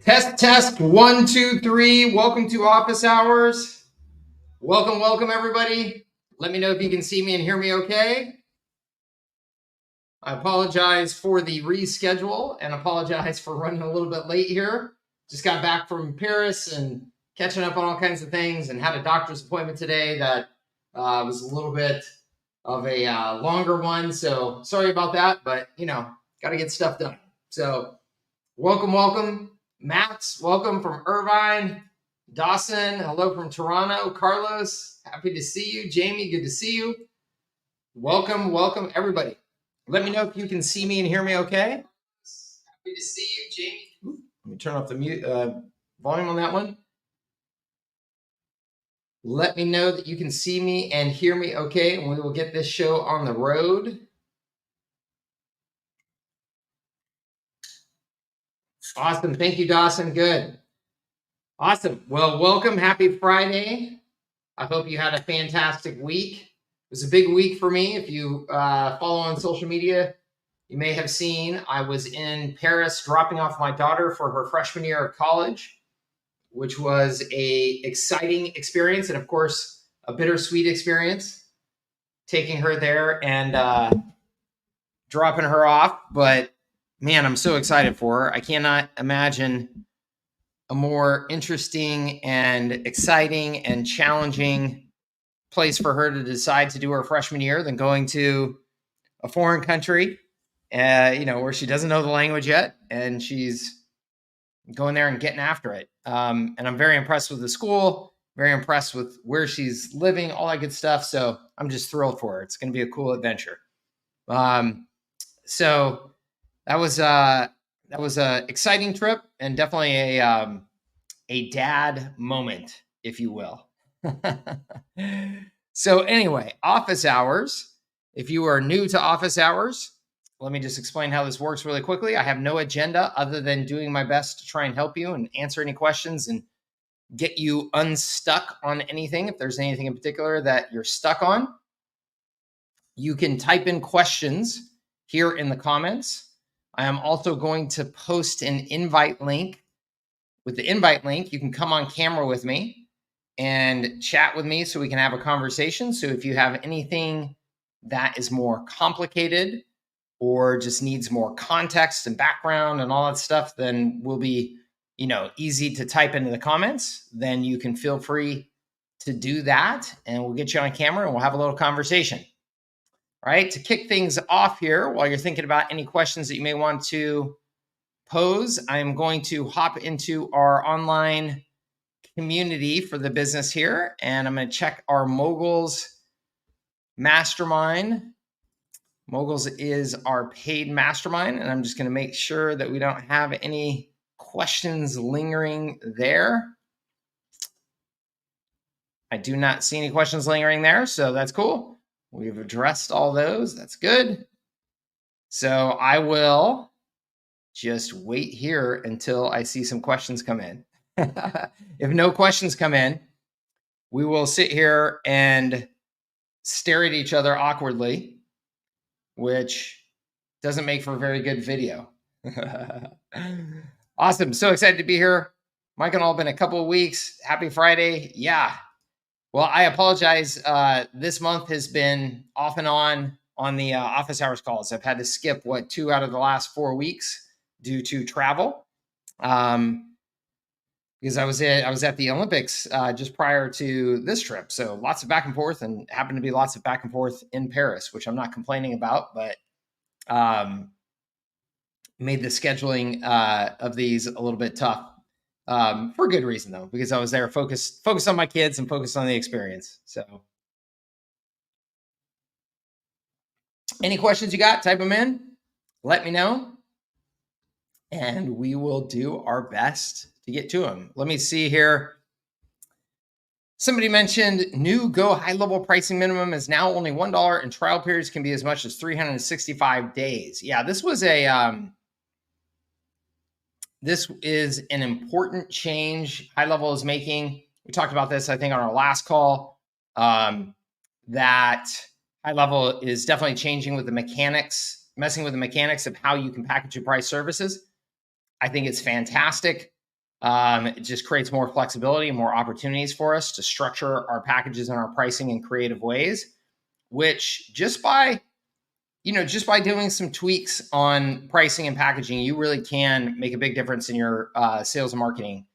Test, 1, 2, 3. Welcome to office hours. Welcome, everybody. Let me know if you can see me and hear me okay. I apologize for the reschedule and apologize for running a little bit late here. Just got back from Paris and catching up on all kinds of things and had a doctor's appointment today that was a little bit of a longer one. So sorry about that, but got to get stuff done. So welcome. Max, welcome from Irvine. Dawson, hello from Toronto. Carlos, happy to see you. Jamie, good to see you. Welcome, everybody. Let me know if you can see me and hear me okay. Happy to see you, Jamie. Let me turn off the volume on that one. Let me know that you can see me and hear me okay, and we will get this show on the road. Awesome. Thank you, Dawson. Good. Awesome. Well, welcome. Happy Friday. I hope you had a fantastic week. It was a big week for me. If you follow on social media, you may have seen I was in Paris dropping off my daughter for her freshman year of college, which was a exciting experience and, of course, a bittersweet experience, taking her there and dropping her off. But man, I'm so excited for her. I cannot imagine a more interesting and exciting and challenging place for her to decide to do her freshman year than going to a foreign country, where she doesn't know the language yet, and she's going there and getting after it. And I'm very impressed with the school, very impressed with where she's living, all that good stuff. So I'm just thrilled for her. It's going to be a cool adventure. So that was a exciting trip and definitely a dad moment, if you will. So anyway, office hours. If you are new to office hours, let me just explain how this works really quickly. I have no agenda other than doing my best to try and help you and answer any questions and get you unstuck on anything. If there's anything in particular that you're stuck on, you can type in questions here in the comments. I am also going to post an invite link. With the invite link, you can come on camera with me and chat with me so we can have a conversation. So if you have anything that is more complicated or just needs more context and background and all that stuff, then will be, easy to type into the comments. Then you can feel free to do that and we'll get you on camera and we'll have a little conversation. All right, to kick things off here, while you're thinking about any questions that you may want to pose, I'm going to hop into our online community for the business here, and I'm going to check our Moguls mastermind. Moguls is our paid mastermind, and I'm just going to make sure that we don't have any questions lingering there. I do not see any questions lingering there, so that's cool. We've addressed all those. That's good. So I will just wait here until I see some questions come in. If no questions come in, we will sit here and stare at each other awkwardly, which doesn't make for a very good video. Awesome. So excited to be here. Mike and all, been a couple of weeks. Happy Friday. Yeah. Well, I apologize. This month has been off and on the office hours calls. I've had to skip 2 out of the last 4 weeks due to travel. Because I was at the Olympics just prior to this trip. So lots of back and forth, and happened to be lots of back and forth in Paris, which I'm not complaining about, but made the scheduling of these a little bit tough. For good reason though, because I was there focused on my kids and focused on the experience. So any questions you got, type them in, let me know, and we will do our best to get to them. Let me see here. Somebody mentioned new Go high level pricing minimum is now only $1 and trial periods can be as much as 365 days. Yeah, this was this is an important change HighLevel is making. We talked about this, I think, on our last call, that HighLevel is definitely changing with the mechanics, messing with the mechanics of how you can package and price services. I think it's fantastic. It just creates more flexibility and more opportunities for us to structure our packages and our pricing in creative ways, which just by doing some tweaks on pricing and packaging, you really can make a big difference in your sales and marketing,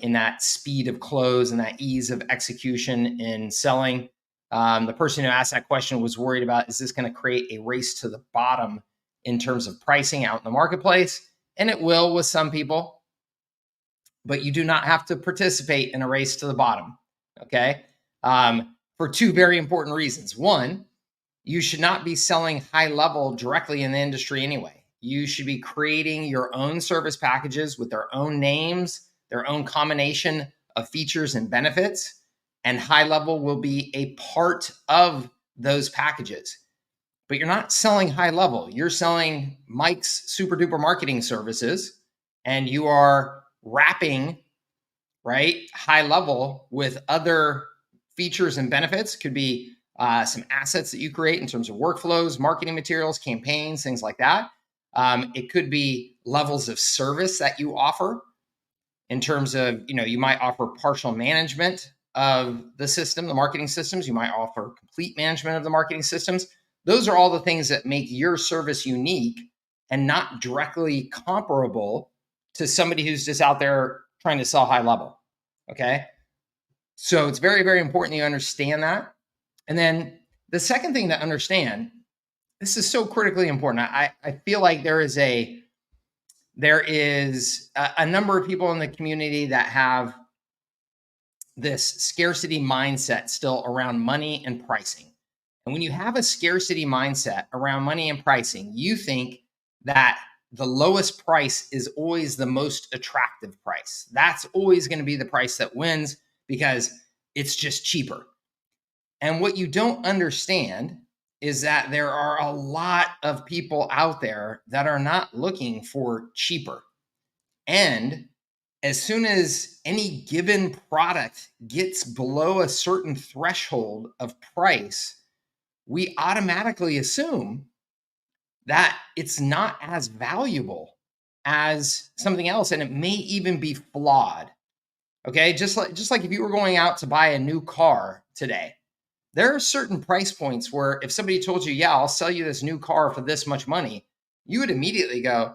in that speed of close and that ease of execution in selling. The person who asked that question was worried about, is this going to create a race to the bottom in terms of pricing out in the marketplace? And it will with some people, but you do not have to participate in a race to the bottom. Okay. For two very important reasons. One, you should not be selling HighLevel directly in the industry anyway. You should be creating your own service packages with their own names, their own combination of features and benefits, and HighLevel will be a part of those packages. But you're not selling HighLevel. You're selling Mike's super duper marketing services, and you are wrapping, right, HighLevel with other features and benefits. Could be some assets that you create in terms of workflows, marketing materials, campaigns, things like that. It could be levels of service that you offer in terms of, you might offer partial management of the system, the marketing systems. You might offer complete management of the marketing systems. Those are all the things that make your service unique and not directly comparable to somebody who's just out there trying to sell HighLevel. Okay. So it's very, very important you understand that. And then the second thing to understand, this is so critically important. I feel like there is a number of people in the community that have this scarcity mindset still around money and pricing. And when you have a scarcity mindset around money and pricing, you think that the lowest price is always the most attractive price. That's always going to be the price that wins because it's just cheaper. And what you don't understand is that there are a lot of people out there that are not looking for cheaper. And as soon as any given product gets below a certain threshold of price, we automatically assume that it's not as valuable as something else, and it may even be flawed. Okay, just like if you were going out to buy a new car today, there are certain price points where if somebody told you, yeah, I'll sell you this new car for this much money, you would immediately go,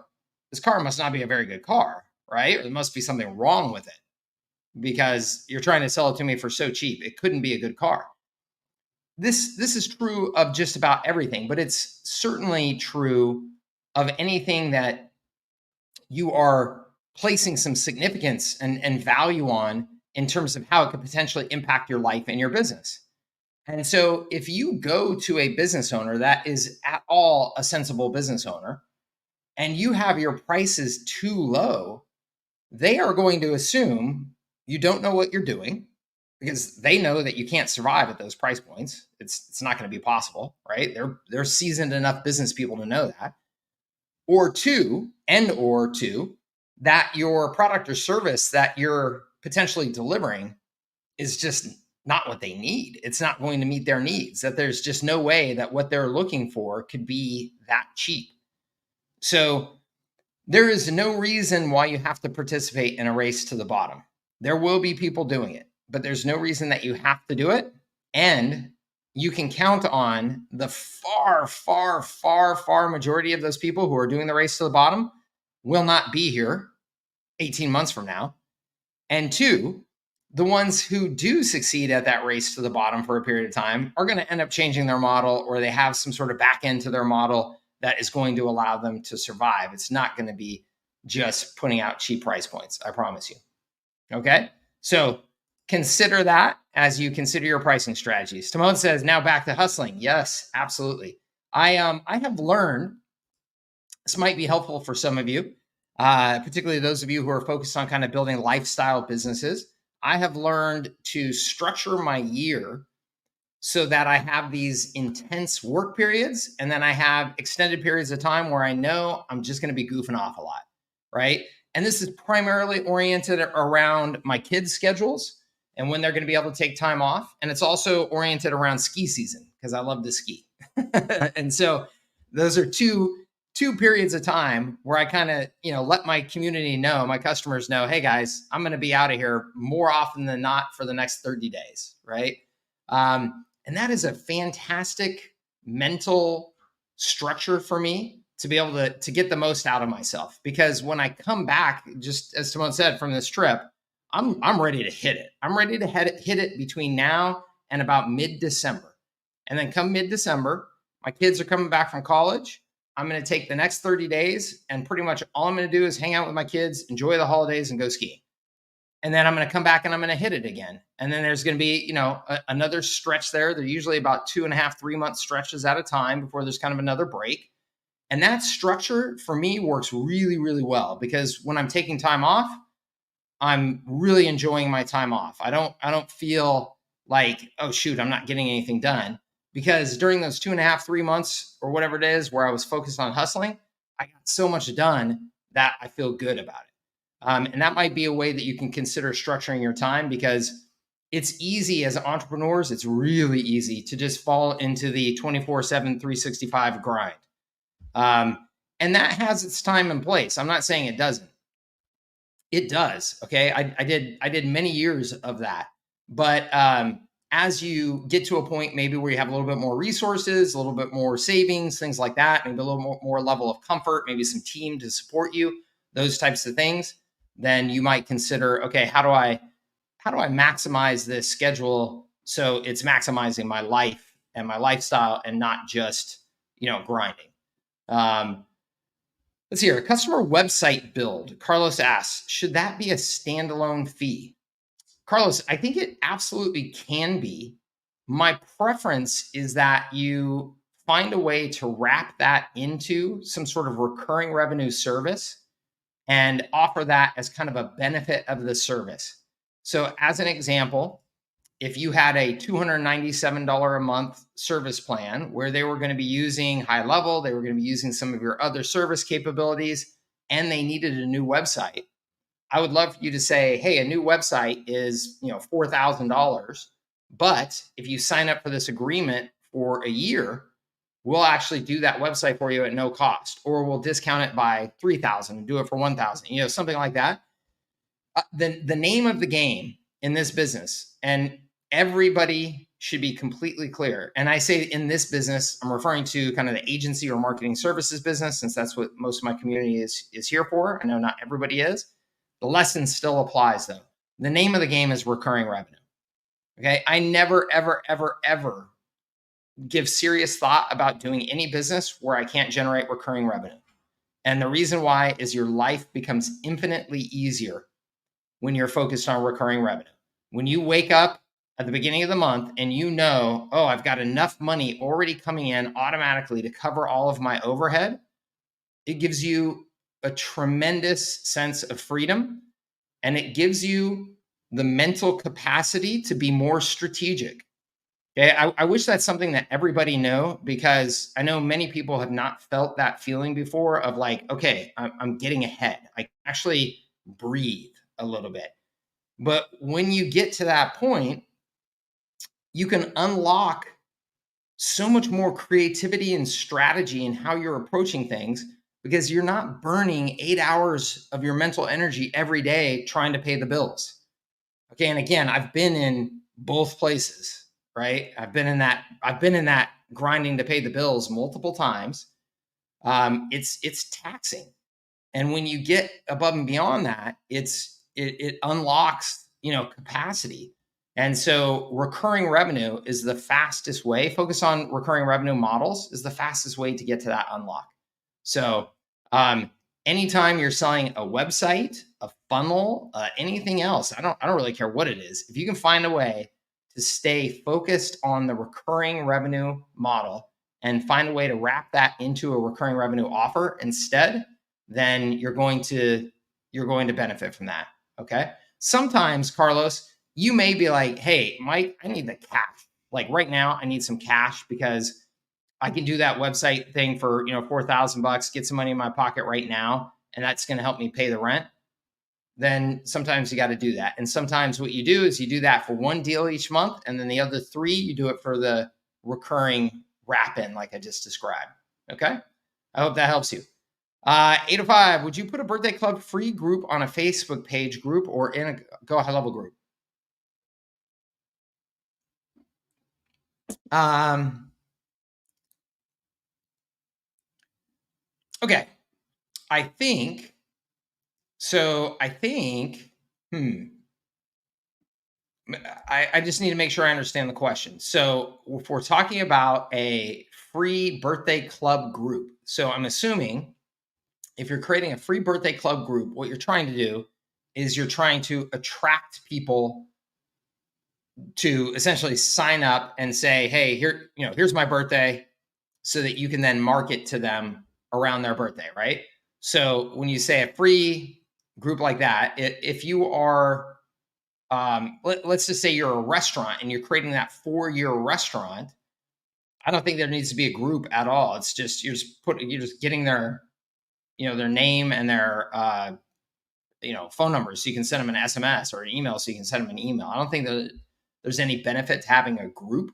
this car must not be a very good car, right? Or there must be something wrong with it because you're trying to sell it to me for so cheap. It couldn't be a good car. This is true of just about everything, but it's certainly true of anything that you are placing some significance and value on in terms of how it could potentially impact your life and your business. And so if you go to a business owner that is at all a sensible business owner and you have your prices too low, they are going to assume you don't know what you're doing because they know that you can't survive at those price points. It's not going to be possible, right? They're seasoned enough business people to know that. Or two, that your product or service that you're potentially delivering is just not what they need. It's not going to meet their needs, that there's just no way that what they're looking for could be that cheap. So there is no reason why you have to participate in a race to the bottom. There will be people doing it, but there's no reason that you have to do it. And you can count on the far, far, far, far majority of those people who are doing the race to the bottom will not be here 18 months from now. And two, the ones who do succeed at that race to the bottom for a period of time are going to end up changing their model, or they have some sort of back end to their model that is going to allow them to survive. It's not going to be just putting out cheap price points, I promise you. Okay, so consider that as you consider your pricing strategies. Timon says, now back to hustling. Yes, absolutely. I have learned, this might be helpful for some of you, particularly those of you who are focused on kind of building lifestyle businesses. I have learned to structure my year so that I have these intense work periods, and then I have extended periods of time where I know I'm just going to be goofing off a lot, right? And this is primarily oriented around my kids' schedules and when they're going to be able to take time off. And it's also oriented around ski season because I love to ski. And so those are two two periods of time where I kind of, let my community know, my customers know, hey guys, I'm going to be out of here more often than not for the next 30 days. Right. And that is a fantastic mental structure for me to be able to get the most out of myself. Because when I come back, just as Simone said, from this trip, I'm ready to hit it. I'm ready to hit it between now and about mid-December. And then come mid-December, my kids are coming back from college. I'm going to take the next 30 days and pretty much all I'm going to do is hang out with my kids, enjoy the holidays, and go skiing. And then I'm going to come back and I'm going to hit it again. And then there's going to be, another stretch there. They're usually about 2.5, 3 month stretches at a time before there's kind of another break. And that structure for me works really, really well, because when I'm taking time off, I'm really enjoying my time off. I don't feel like, oh shoot, I'm not getting anything done, because during those 2.5, 3 months or whatever it is where I was focused on hustling, I got so much done that I feel good about it. And that might be a way that you can consider structuring your time, because it's easy as entrepreneurs. It's really easy to just fall into the 24/7, 365 grind. And that has its time and place. I'm not saying it doesn't. It does. Okay. I did many years of that. But as you get to a point maybe where you have a little bit more resources, a little bit more savings, things like that, maybe a little more level of comfort, maybe some team to support you, those types of things, then you might consider, okay, how do I maximize this schedule so it's maximizing my life and my lifestyle and not just, grinding. Let's see here. Customer website build. Carlos asks, should that be a standalone fee? Carlos, I think it absolutely can be. My preference is that you find a way to wrap that into some sort of recurring revenue service and offer that as kind of a benefit of the service. So as an example, if you had a $297 a month service plan where they were going to be using HighLevel, they were going to be using some of your other service capabilities, and they needed a new website, I would love for you to say, hey, a new website is, $4,000. But if you sign up for this agreement for a year, we'll actually do that website for you at no cost, or we'll discount it by 3,000 and do it for 1,000, something like that. The name of the game in this business, and everybody should be completely clear. And I say in this business, I'm referring to kind of the agency or marketing services business, since that's what most of my community is here for. I know not everybody is. The lesson still applies though. The name of the game is recurring revenue. Okay. I never, ever, ever, ever give serious thought about doing any business where I can't generate recurring revenue. And the reason why is your life becomes infinitely easier when you're focused on recurring revenue. When you wake up at the beginning of the month and oh, I've got enough money already coming in automatically to cover all of my overhead, it gives you a tremendous sense of freedom, and it gives you the mental capacity to be more strategic. Okay, I wish that's something that everybody know, because I know many people have not felt that feeling before of like, okay, I'm getting ahead. I can actually breathe a little bit. But when you get to that point, you can unlock so much more creativity and strategy in how you're approaching things, because you're not burning 8 hours of your mental energy every day trying to pay the bills. Okay. And again, I've been in both places, right? I've been in that grinding to pay the bills multiple times. It's taxing. And when you get above and beyond that, it unlocks, capacity. And so recurring revenue is the fastest way. Focus on recurring revenue models is the fastest way to get to that unlock. So anytime you're selling a website, a funnel, anything else, I don't really care what it is. If you can find a way to stay focused on the recurring revenue model and find a way to wrap that into a recurring revenue offer instead, then you're going to benefit from that. Okay. Sometimes, Carlos, you may be like, hey, Mike, I need the cash. Like right now, I need some cash because I can do that website thing for, $4,000, get some money in my pocket right now, and that's going to help me pay the rent. Then sometimes you got to do that. And sometimes what you do is you do that for one deal each month, and then the other 3, you do it for the recurring wrap in, like I just described. Okay. I hope that helps you. 805, would you put a birthday club free group on a Facebook page group or in a Go High Level group? Okay. I think, I just need to make sure I understand the question. So if we're talking about a free birthday club group, so I'm assuming if you're creating a free birthday club group, what you're trying to do is you're trying to attract people to essentially sign up and say, hey, here's my birthday, so that you can then market to them around their birthday, right? So when you say a free group like that, if you are, let's just say you're a restaurant and you're creating that for your restaurant, I don't think there needs to be a group at all. It's just you're just getting their their name and their phone numbers, so you can send them an SMS, or an email, so you can send them an email. I don't think that there's any benefit to having a group.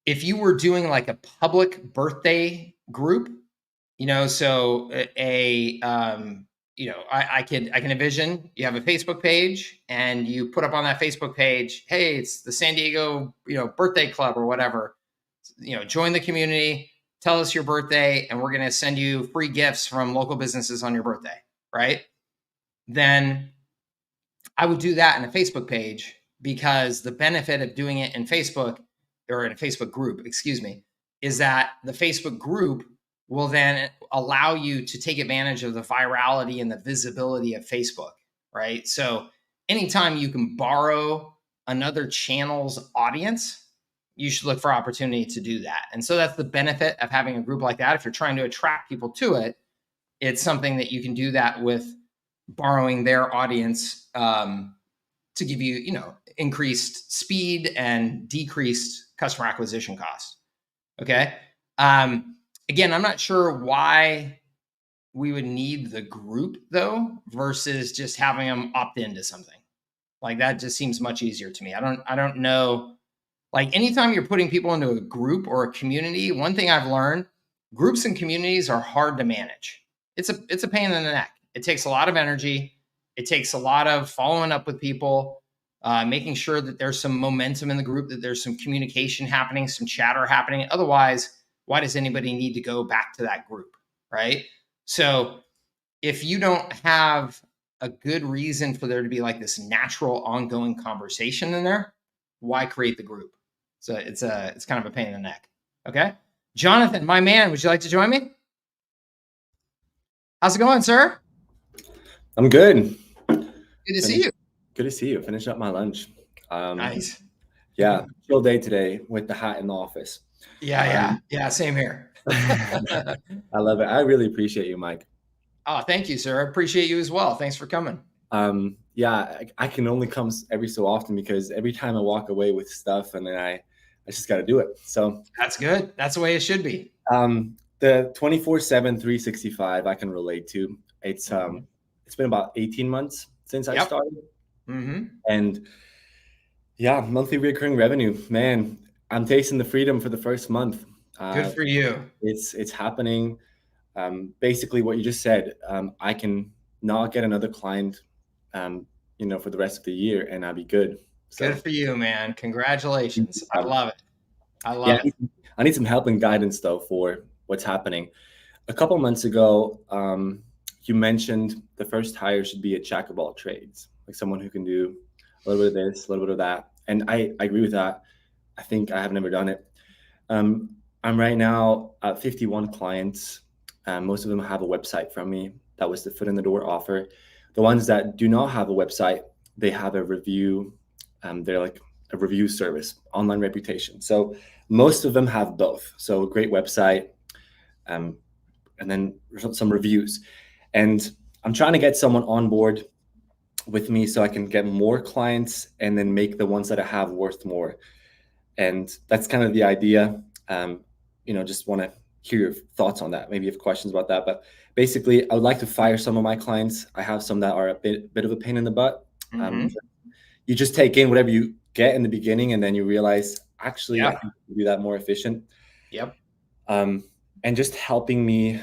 If you were doing like a public birthday group, so I can envision you have a Facebook page and you put up on that Facebook page, hey, it's the San Diego, birthday club or whatever, join the community, tell us your birthday, and we're going to send you free gifts from local businesses on your birthday, right? Then I would do that in a Facebook page, because the benefit of doing it in Facebook, or in a Facebook group, is that the Facebook group will then allow you to take advantage of the virality and the visibility of Facebook, right? So anytime you can borrow another channel's audience, you should look for opportunity to do that. And so that's the benefit of having a group like that. If you're trying to attract people to it, it's something that you can do that with, borrowing their audience to give you, increased speed and decreased customer acquisition costs. Okay. Again, I'm not sure why we would need the group though, versus just having them opt into something like that. Just seems much easier to me. I don't know. Like, anytime you're putting people into a group or a community, one thing I've learned, groups and communities are hard to manage. It's a pain in the neck. It takes a lot of energy. It takes a lot of following up with people, making sure that there's some momentum in the group, that there's some communication happening, some chatter happening. Otherwise, why does anybody need to go back to that group, right? So if you don't have a good reason for there to be like this natural ongoing conversation in there, why create the group? So it's kind of a pain in the neck. Okay. Jonathan, my man, would you like to join me? How's it going, sir? I'm good. Good to see you. Good to see you. Finish up my lunch. Nice. Yeah, chill day today with the hat in the office. Yeah. Same here. I love it. I really appreciate you, Mike. Oh, thank you, sir. I appreciate you as well. Thanks for coming. Yeah, I can only come every so often, because every time I walk away with stuff, and then I just got to do it. So that's good. That's the way it should be. The 24/7, 365 I can relate to. It's been about 18 months since I started. And yeah, monthly recurring revenue, man, I'm tasting the freedom for the first month. Good for you. It's happening. Basically what you just said, I can not get another client, for the rest of the year, and I'll be good. So, good for you, man. Congratulations. I love it. I love it. I need some help and guidance though for what's happening. A couple months ago, you mentioned the first hire should be a jack of all trades, like someone who can do a little bit of this, a little bit of that. And I agree with that. I think I have never done it. I'm right now at 51 clients. Most of them have a website from me. That was the foot in the door offer. The ones that do not have a website, they have a review. They're like a review service, online reputation. So most of them have both. So a great website, and then some reviews. And I'm trying to get someone on board with me so I can get more clients and then make the ones that I have worth more. And that's kind of the idea. Just want to hear your thoughts on that. Maybe you have questions about that. But basically, I would like to fire some of my clients. I have some that are a bit of a pain in the butt. You just take in whatever you get in the beginning, and then you realize, actually, I can do that more efficient. Yep. and just helping me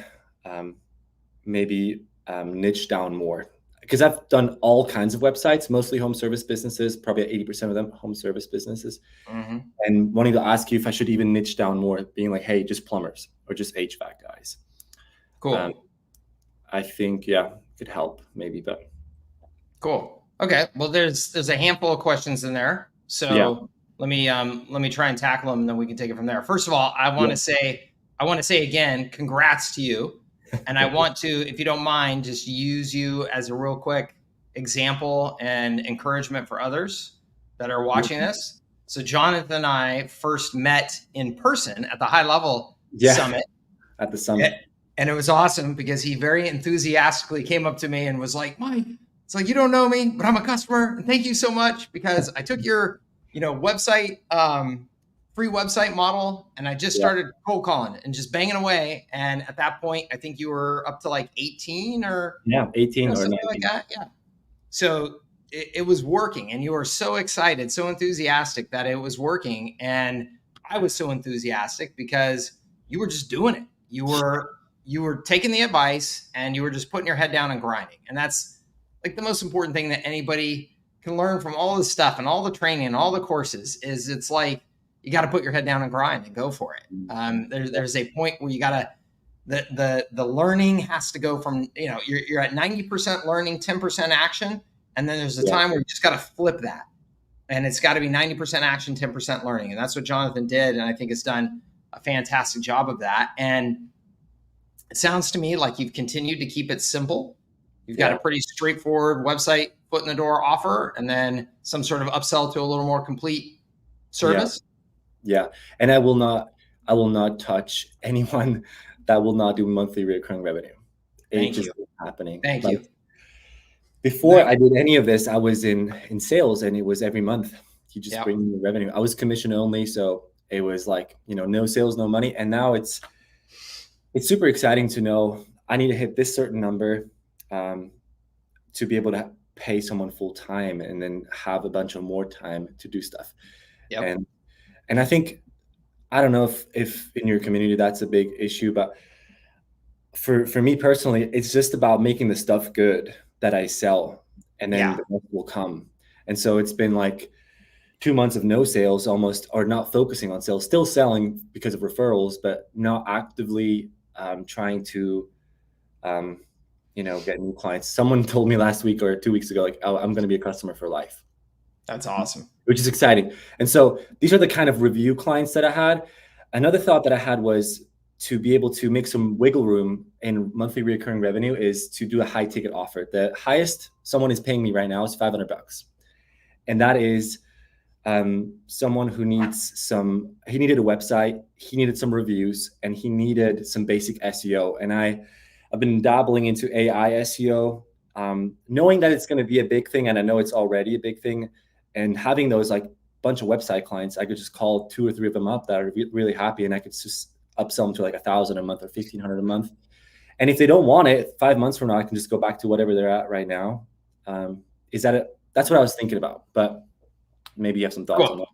maybe niche down more. Because I've done all kinds of websites, mostly home service businesses, probably 80% of them home service businesses. Mm-hmm. And wanting to ask you if I should even niche down more, being like, hey, just plumbers or just HVAC guys. Cool. I think, yeah, could help maybe, but Cool. Okay. Well, there's a handful of questions in there. yeah, So let me try and tackle them, and then we can take it from there. First of all, I want to say again, congrats to you. And I want to, if you don't mind, just use you as a real quick example and encouragement for others that are watching this. So Jonathan and I first met in person at the HighLevel Summit. At the summit. And it was awesome because he very enthusiastically came up to me and was like, Mike, it's like, you don't know me, but I'm a customer. And thank you so much because I took your, website, free website model, and I just started cold calling and just banging away. And at that point, I think you were up to like 18 or 18 or something 19. like that. Yeah. So it was working, and you were so excited, so enthusiastic that it was working. And I was so enthusiastic because you were just doing it. You were taking the advice and you were just putting your head down and grinding. And that's like the most important thing that anybody can learn from all this stuff and all the training and all the courses is it's like, you got to put your head down and grind and go for it. There's a point where you got to, the learning has to go from, you're at 90% learning, 10% action. And then there's a time where you just got to flip that. And it's got to be 90% action, 10% learning. And that's what Jonathan did. And I think it's done a fantastic job of that. And it sounds to me like you've continued to keep it simple. You've got a pretty straightforward website, foot in the door offer, and then some sort of upsell to a little more complete service. Yeah. And I will not touch anyone that will not do monthly recurring revenue. It's just happening. Thank you. Before I did any of this, I was in sales, and it was every month you just bring me revenue. I was commission only, so it was like, no sales, no money. And now it's super exciting to know I need to hit this certain number to be able to pay someone full time and then have a bunch of more time to do stuff. And I think, I don't know if in your community that's a big issue, but for me personally, it's just about making the stuff good that I sell, and then the rest will come. And so it's been like 2 months of no sales almost, or not focusing on sales, still selling because of referrals, but not actively trying to get new clients. Someone told me last week or 2 weeks ago, like, oh, I'm going to be a customer for life. That's awesome. Which is exciting. And so these are the kind of review clients that I had. Another thought that I had was to be able to make some wiggle room in monthly recurring revenue is to do a high ticket offer. The highest someone is paying me right now is $500. And that is someone who he needed a website, he needed some reviews, and he needed some basic SEO. And I've been dabbling into AI SEO, knowing that it's going to be a big thing. And I know it's already a big thing. And having those like bunch of website clients, I could just call 2 or 3 of them up that are really happy, and I could just upsell them to like $1,000 a month or $1,500 a month. And if they don't want it, 5 months from now, I can just go back to whatever they're at right now. Is that it? That's what I was thinking about, but maybe you have some thoughts on that.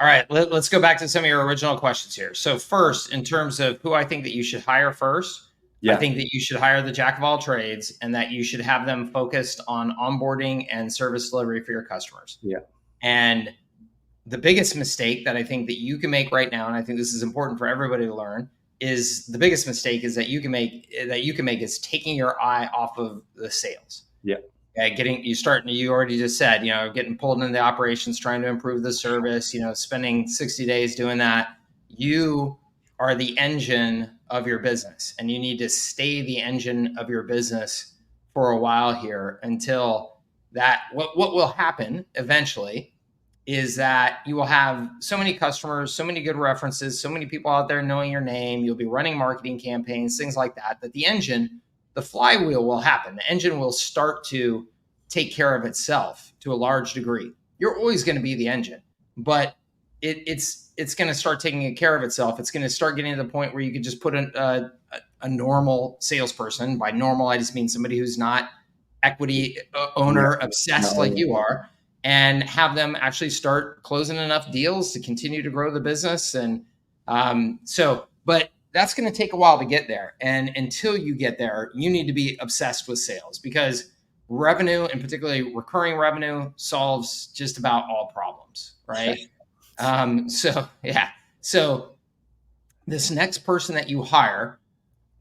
All right, let's go back to some of your original questions here. So first, in terms of who I think that you should hire first, I think that you should hire the jack of all trades, and that you should have them focused on onboarding and service delivery for your customers. Yeah. And the biggest mistake that I think that you can make right now, and I think this is important for everybody to learn, is the biggest mistake is that you can make is taking your eye off of the sales. Yeah. You already just said, getting pulled into the operations, trying to improve the service, spending 60 days doing that. You are the engine of your business, and you need to stay the engine of your business for a while here until that, what will happen eventually is that you will have so many customers, so many good references, so many people out there knowing your name. You'll be running marketing campaigns, things like that, that the flywheel will happen. The engine will start to take care of itself to a large degree. You're always going to be the engine, but it's going to start taking care of itself. It's going to start getting to the point where you could just put a normal salesperson. By normal, I just mean somebody who's not equity owner obsessed like you are, and have them actually start closing enough deals to continue to grow the business. And but that's going to take a while to get there. And until you get there, you need to be obsessed with sales, because revenue, and particularly recurring revenue, solves just about all problems, right? So yeah. So this next person that you hire,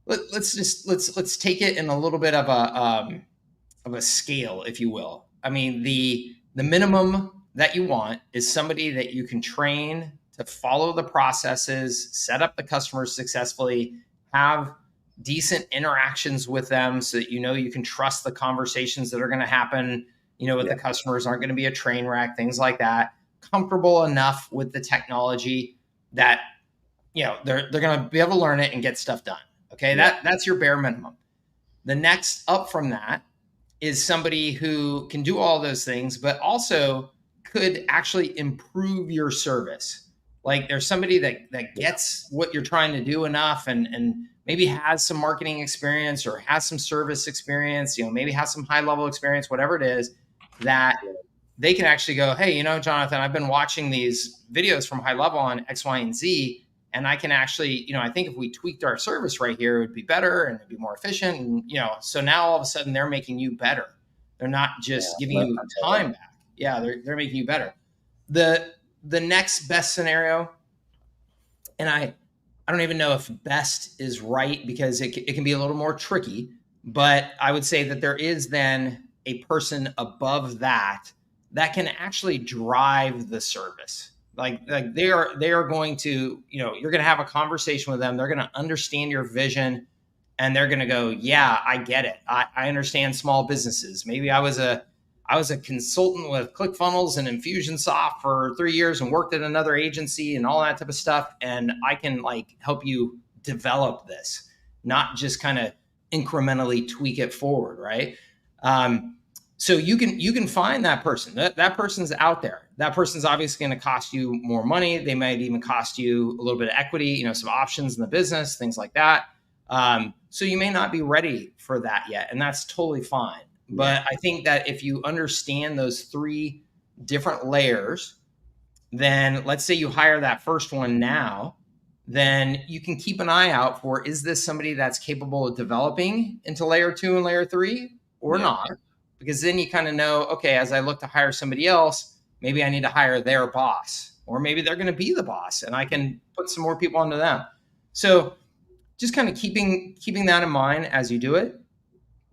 let's take it in a little bit of a scale, if you will. I mean, the minimum that you want is somebody that you can train to follow the processes, set up the customers successfully, have decent interactions with them so that you can trust the conversations that are going to happen, with the customers aren't going to be a train wreck, things like that. Comfortable enough with the technology that they're going to be able to learn it and get stuff done. Okay, that's your bare minimum. The next up from that is somebody who can do all those things, but also could actually improve your service. Like, there's somebody that gets what you're trying to do enough, and maybe has some marketing experience or has some service experience, maybe has some high level experience, whatever it is, that they can actually go, hey, Jonathan, I've been watching these videos from HighLevel on X, Y, and Z. And I can actually, I think if we tweaked our service right here, it would be better and it'd be more efficient. And, so now all of a sudden they're making you better. They're not just giving you time back. Yeah, they're making you better. The next best scenario, and I don't even know if best is right, because it can be a little more tricky, but I would say that there is then a person above that can actually drive the service. Like they are going to, you're going to have a conversation with them. They're going to understand your vision, and they're going to go, yeah, I get it. I understand small businesses. Maybe I was a consultant with ClickFunnels and Infusionsoft for 3 years and worked at another agency and all that type of stuff. And I can help you develop this, not just kind of incrementally tweak it forward. Right. So you can find that person. That person's out there. That person's obviously going to cost you more money. They might even cost you a little bit of equity, some options in the business, things like that. So you may not be ready for that yet, and that's totally fine. But I think that if you understand those 3 different layers, then let's say you hire that first one now, then you can keep an eye out for, is this somebody that's capable of developing into layer 2 and layer 3 or not? Because then you kind of know, okay, as I look to hire somebody else, maybe I need to hire their boss, or maybe they're going to be the boss and I can put some more people onto them. So just kind of keeping that in mind as you do it.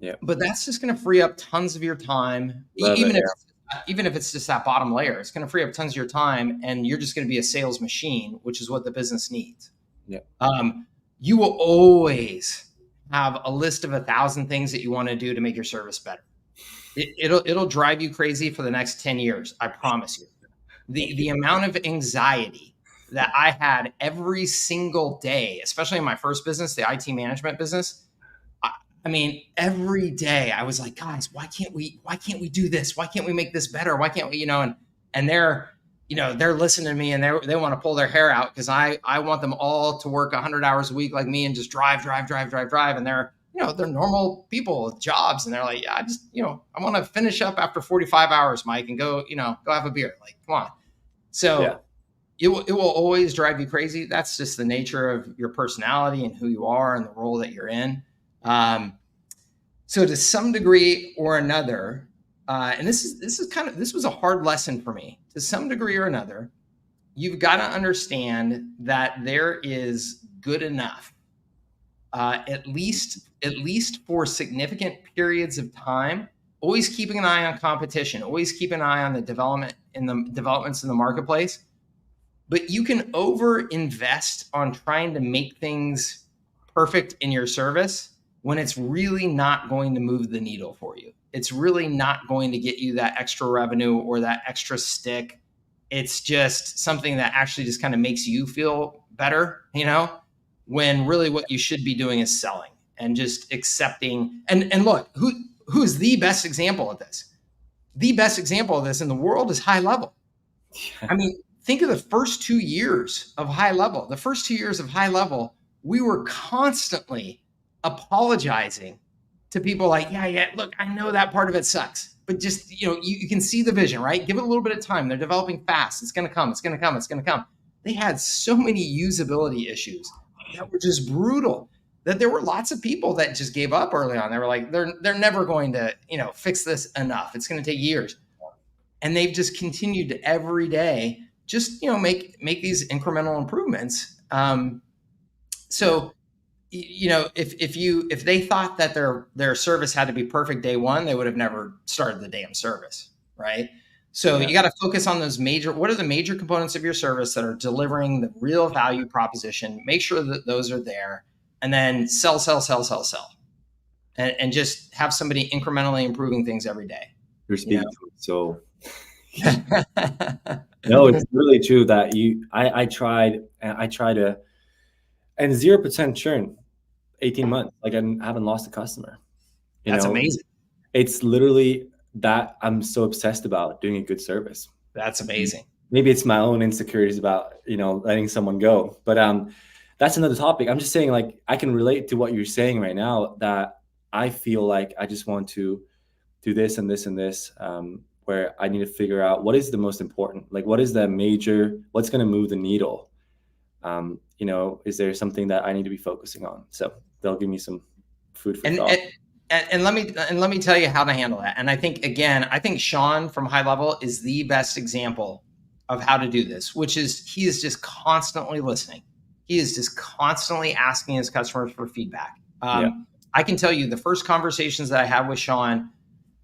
Yeah. But that's just going to free up tons of your time. Even if it's just that bottom layer, it's going to free up tons of your time, and you're just going to be a sales machine, which is what the business needs. Yeah. You will always have a list of 1,000 things that you want to do to make your service better. It'll drive you crazy for the next 10 years. I promise you. The amount of anxiety that I had every single day, especially in my first business, the IT management business. I mean, every day I was like, guys, why can't we do this? Why can't we make this better? Why can't we, and they're listening to me, and they want to pull their hair out, because I want them all to work 100 hours a week like me and just drive. And they're normal people with jobs, and they're like, yeah, I want to finish up after 45 hours, Mike, and go have a beer. Like, come on. So it will always drive you crazy. That's just the nature of your personality and who you are and the role that you're in. So to some degree or another, and this was a hard lesson for me. To some degree or another, you've got to understand that there is good enough, at least for significant periods of time. Always keeping an eye on competition. Always keep an eye on the developments in the marketplace. But you can over invest on trying to make things perfect in your service when it's really not going to move the needle for you. It's really not going to get you that extra revenue or that extra stick. It's just something that actually just kind of makes you feel better, when really what you should be doing is selling and just accepting. And look, who's the best example of this? The best example of this in the world is HighLevel. I mean, think of the first 2 years of HighLevel. The first 2 years of HighLevel, we were constantly apologizing to people like, yeah, look, I know that part of it sucks, but just, you can see the vision, right? Give it a little bit of time. They're developing fast. It's going to come. They had so many usability issues. that were just brutal. That there were lots of people that just gave up early on. They were like, they're never going to, fix this enough. It's going to take years. And they've just continued to every day, just, make these incremental improvements. So, if they thought that their service had to be perfect day one, they would have never started the damn service. Right. So you got to focus on what are the major components of your service that are delivering the real value proposition? Make sure that those are there, and then sell, and just have somebody incrementally improving things every day. You're speaking so. No, it's really true that I tried to, and 0% churn, 18 months. Like I haven't lost a customer. That's amazing. It's literally that I'm so obsessed about doing a good service. That's amazing. Maybe it's my own insecurities about, letting someone go, but that's another topic. I'm just saying, like, I can relate to what you're saying right now, that I feel like I just want to do this and this and this, where I need to figure out what is the most important, like what is the major, what's going to move the needle? Is there something that I need to be focusing on? So they'll give me some food for thought. And let me tell you how to handle that. And I think Sean from HighLevel is the best example of how to do this, which is he is just constantly listening. He is just constantly asking his customers for feedback. I can tell you the first conversations that I had with Sean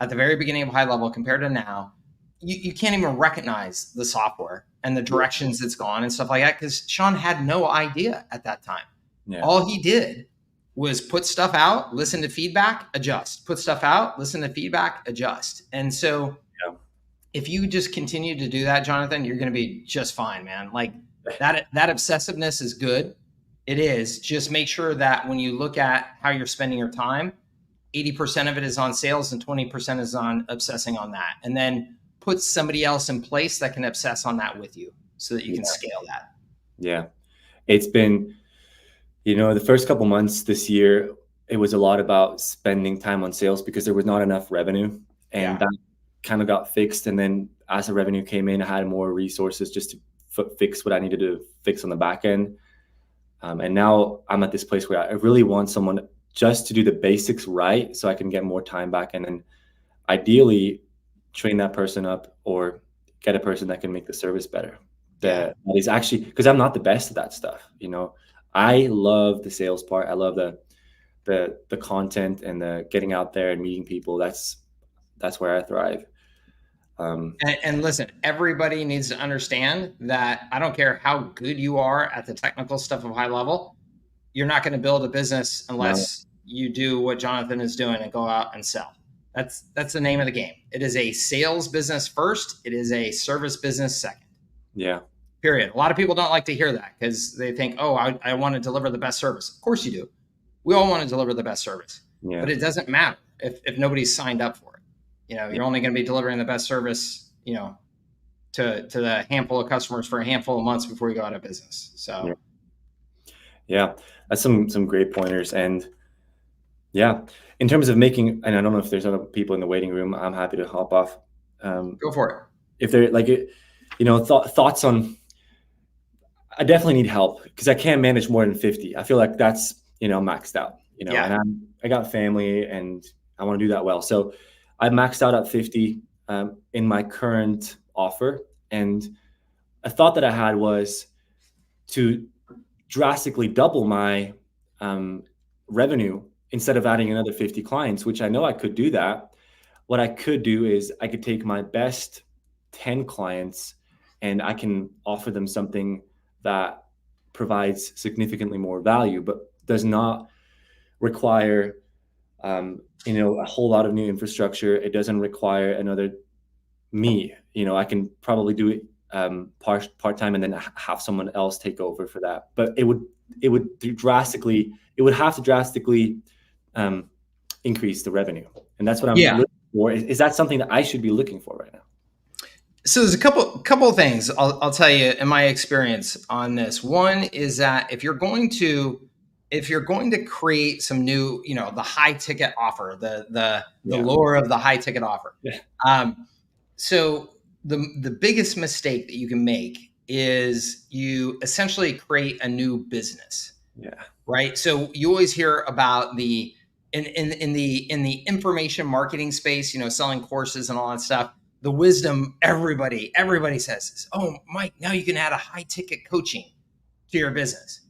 at the very beginning of HighLevel compared to now, you can't even recognize the software and the directions it's gone and stuff like that, because Sean had no idea at that time. Yeah. All he did was put stuff out, listen to feedback, adjust, put stuff out, listen to feedback, adjust. And so if you just continue to do that, Jonathan, you're going to be just fine, man. Like that obsessiveness is good. It is. Just make sure that when you look at how you're spending your time, 80% of it is on sales and 20% is on obsessing on that. And then put somebody else in place that can obsess on that with you so that you can scale that. Yeah. It's been, the first couple months this year, it was a lot about spending time on sales because there was not enough revenue, and that kind of got fixed. And then as the revenue came in, I had more resources just to fix what I needed to fix on the back end. And now I'm at this place where I really want someone just to do the basics right so I can get more time back, and then ideally train that person up or get a person that can make the service better. That is actually, because I'm not the best at that stuff. I love the sales part. I love the content and the getting out there and meeting people. That's where I thrive. And listen, everybody needs to understand that I don't care how good you are at the technical stuff of HighLevel, you're not going to build a business unless you do what Jonathan is doing and go out and sell. That's the name of the game. It is a sales business first. It is a service business second. Yeah. Period. A lot of people don't like to hear that because they think, oh, I want to deliver the best service. Of course you do. We all want to deliver the best service, but it doesn't matter if nobody's signed up for it. You're only going to be delivering the best service, to the handful of customers for a handful of months before you go out of business. So, yeah, that's some great pointers. And in terms of making, and I don't know if there's other people in the waiting room, I'm happy to hop off. Go for it. If they're like, thoughts on, I definitely need help because I can't manage more than 50. I feel like that's, maxed out, and I got family and I want to do that well. So I maxed out at 50 in my current offer. And a thought that I had was to drastically double my revenue instead of adding another 50 clients, which I know I could do that. What I could do is I could take my best 10 clients and I can offer them something that provides significantly more value, but does not require, a whole lot of new infrastructure. It doesn't require another me. I can probably do it part-time and then have someone else take over for that. But it would have to drastically increase the revenue. And that's what I'm looking for. Is that something that I should be looking for right now? So there's a couple of things I'll tell you in my experience on this. One is that if you're going to create some new, the high ticket offer, the lure of the high ticket offer. Yeah. So the biggest mistake that you can make is you essentially create a new business. Yeah. right? So you always hear about the in the information marketing space, selling courses and all that stuff. The wisdom everybody says is, oh, Mike, now you can add a high ticket coaching to your business.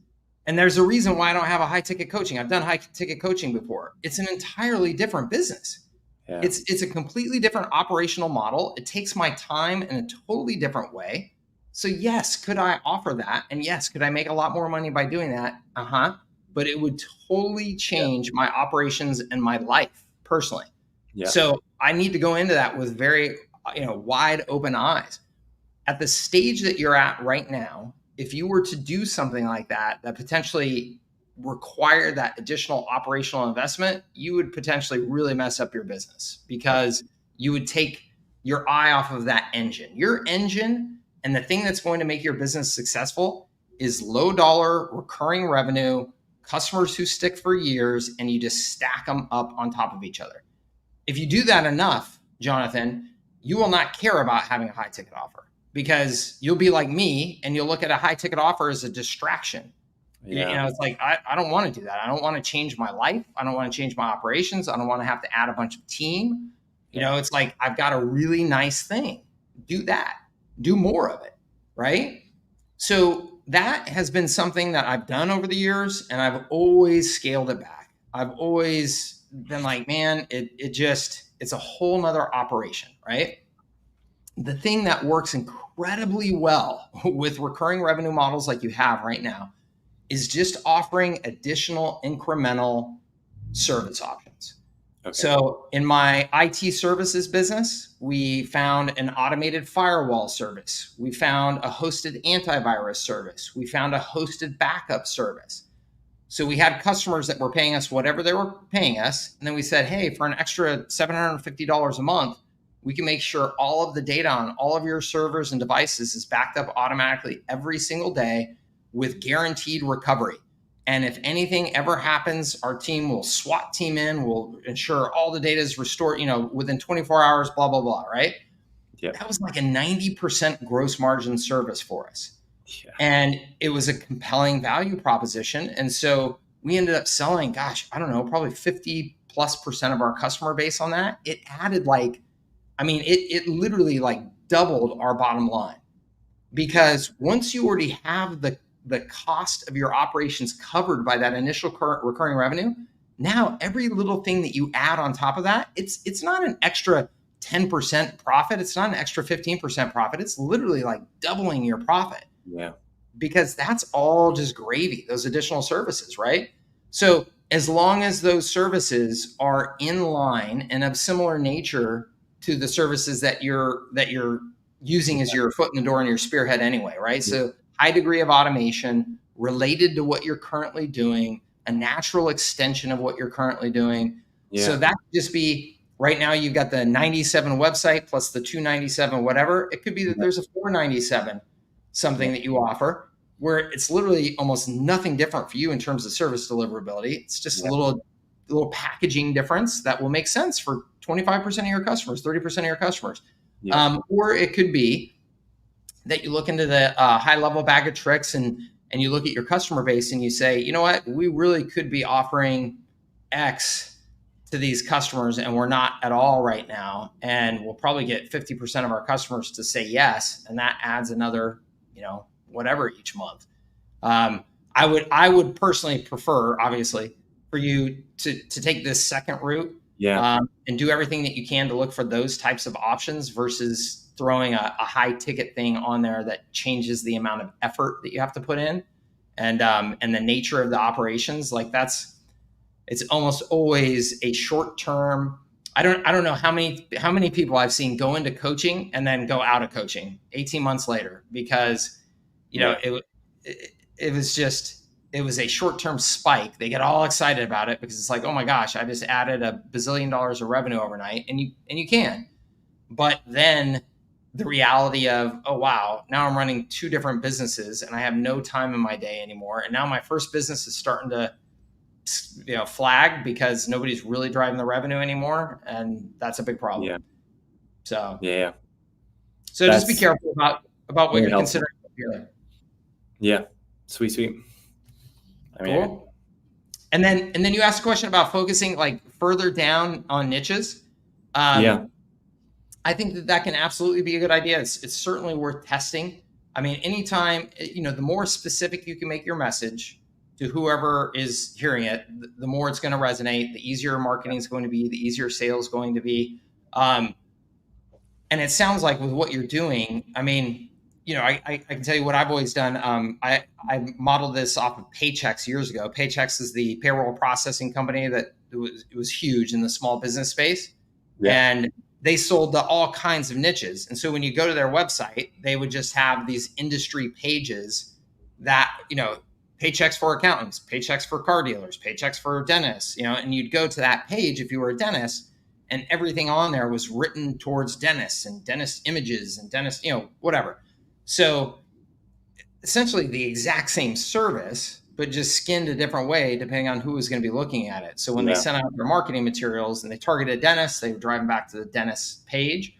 And there's a reason why I don't have a high ticket coaching. I've done high ticket coaching before. It's an entirely different business. Yeah. It's a completely different operational model. It takes my time in a totally different way. So yes, could I offer that? And yes, could I make a lot more money by doing that? But it would totally Yeah. change my operations and my life personally. Yeah. So I need to go into that with very, wide open eyes. At the stage that you're at right now, if you were to do something like that potentially required that additional operational investment, you would potentially really mess up your business because you would take your eye off of that engine. Your engine and the thing that's going to make your business successful is low dollar recurring revenue, customers who stick for years, and you just stack them up on top of each other. If you do that enough, Jonathan, you will not care about having a high ticket offer because you'll be like me and you'll look at a high ticket offer as a distraction. Yeah. It's like, I don't want to do that. I don't want to change my life. I don't want to change my operations. I don't want to have to add a bunch of team. It's like, I've got a really nice thing. Do that. Do more of it. Right. So that has been something that I've done over the years, and I've always scaled it back. I've always been like, man, it's a whole nother operation, right? The thing that works incredibly well with recurring revenue models like you have right now is just offering additional incremental service options. Okay. So in my IT services business, we found an automated firewall service. We found a hosted antivirus service. We found a hosted backup service. So we had customers that were paying us whatever they were paying us. And then we said, hey, for an extra $750 a month, we can make sure all of the data on all of your servers and devices is backed up automatically every single day with guaranteed recovery. And if anything ever happens, our team will SWAT team in, will ensure all the data is restored, within 24 hours, blah, blah, blah, right? Yeah. That was like a 90% gross margin service for us. Yeah. And it was a compelling value proposition. And so we ended up selling, probably 50+% of our customer base on that. It added it literally like doubled our bottom line, because once you already have the cost of your operations covered by that initial recurring revenue, now every little thing that you add on top of that, it's not an extra 10% profit. It's not an extra 15% profit. It's literally like doubling your profit. Yeah. Because that's all just gravy, those additional services, right? So as long as those services are in line and of similar nature to the services that you're using as your foot in the door and your spearhead anyway, right? So high degree of automation related to what you're currently doing, a natural extension of what you're currently doing. Yeah. So that could just be, right now you've got the 97 website plus the 297 whatever. It could be that there's a 497 something that you offer where it's literally almost nothing different for you in terms of service deliverability. It's just a little packaging difference that will make sense for 25% of your customers, 30% of your customers. Yeah. Or it could be that you look into the HighLevel bag of tricks and you look at your customer base and you say, you know what, we really could be offering X to these customers and we're not at all right now. And we'll probably get 50% of our customers to say yes. And that adds another, whatever each month. I would personally prefer, obviously, for you to take this second route, and do everything that you can to look for those types of options versus throwing a high ticket thing on there that changes the amount of effort that you have to put in, and the nature of the operations. Like it's almost always a short term. I don't know how many people I've seen go into coaching and then go out of coaching 18 months later because it was a short-term spike. They get all excited about it because it's like, oh my gosh, I just added $1 billion of revenue overnight, and you can. But then the reality of, oh wow, now I'm running 2 different businesses and I have no time in my day anymore. And now my first business is starting to flag because nobody's really driving the revenue anymore, and that's a big problem. Yeah. So So just be careful about what you're considering here. Yeah. Sweet. I mean, Cool. And then you asked a question about focusing like further down on niches. yeah, I think that can absolutely be a good idea. It's certainly worth testing. I mean, anytime, the more specific you can make your message to whoever is hearing it, the more it's going to resonate, the easier marketing is going to be, the easier sales is going to be. Um, and it sounds like with what you're doing, I mean, I can tell you what I've always done. I modeled this off of Paychex years ago. Paychex is the payroll processing company that it was huge in the small business space, yeah, and they sold to all kinds of niches. And so when you go to their website, they would just have these industry pages that paychecks for accountants, paychecks for car dealers, paychecks for dentists, and you'd go to that page if you were a dentist, and everything on there was written towards dentists and dentist images and dentist, whatever. So essentially the exact same service, but just skinned a different way depending on who was going to be looking at it. So when they yeah, sent out their marketing materials and they targeted dentists, they would drive them back to the dentist page.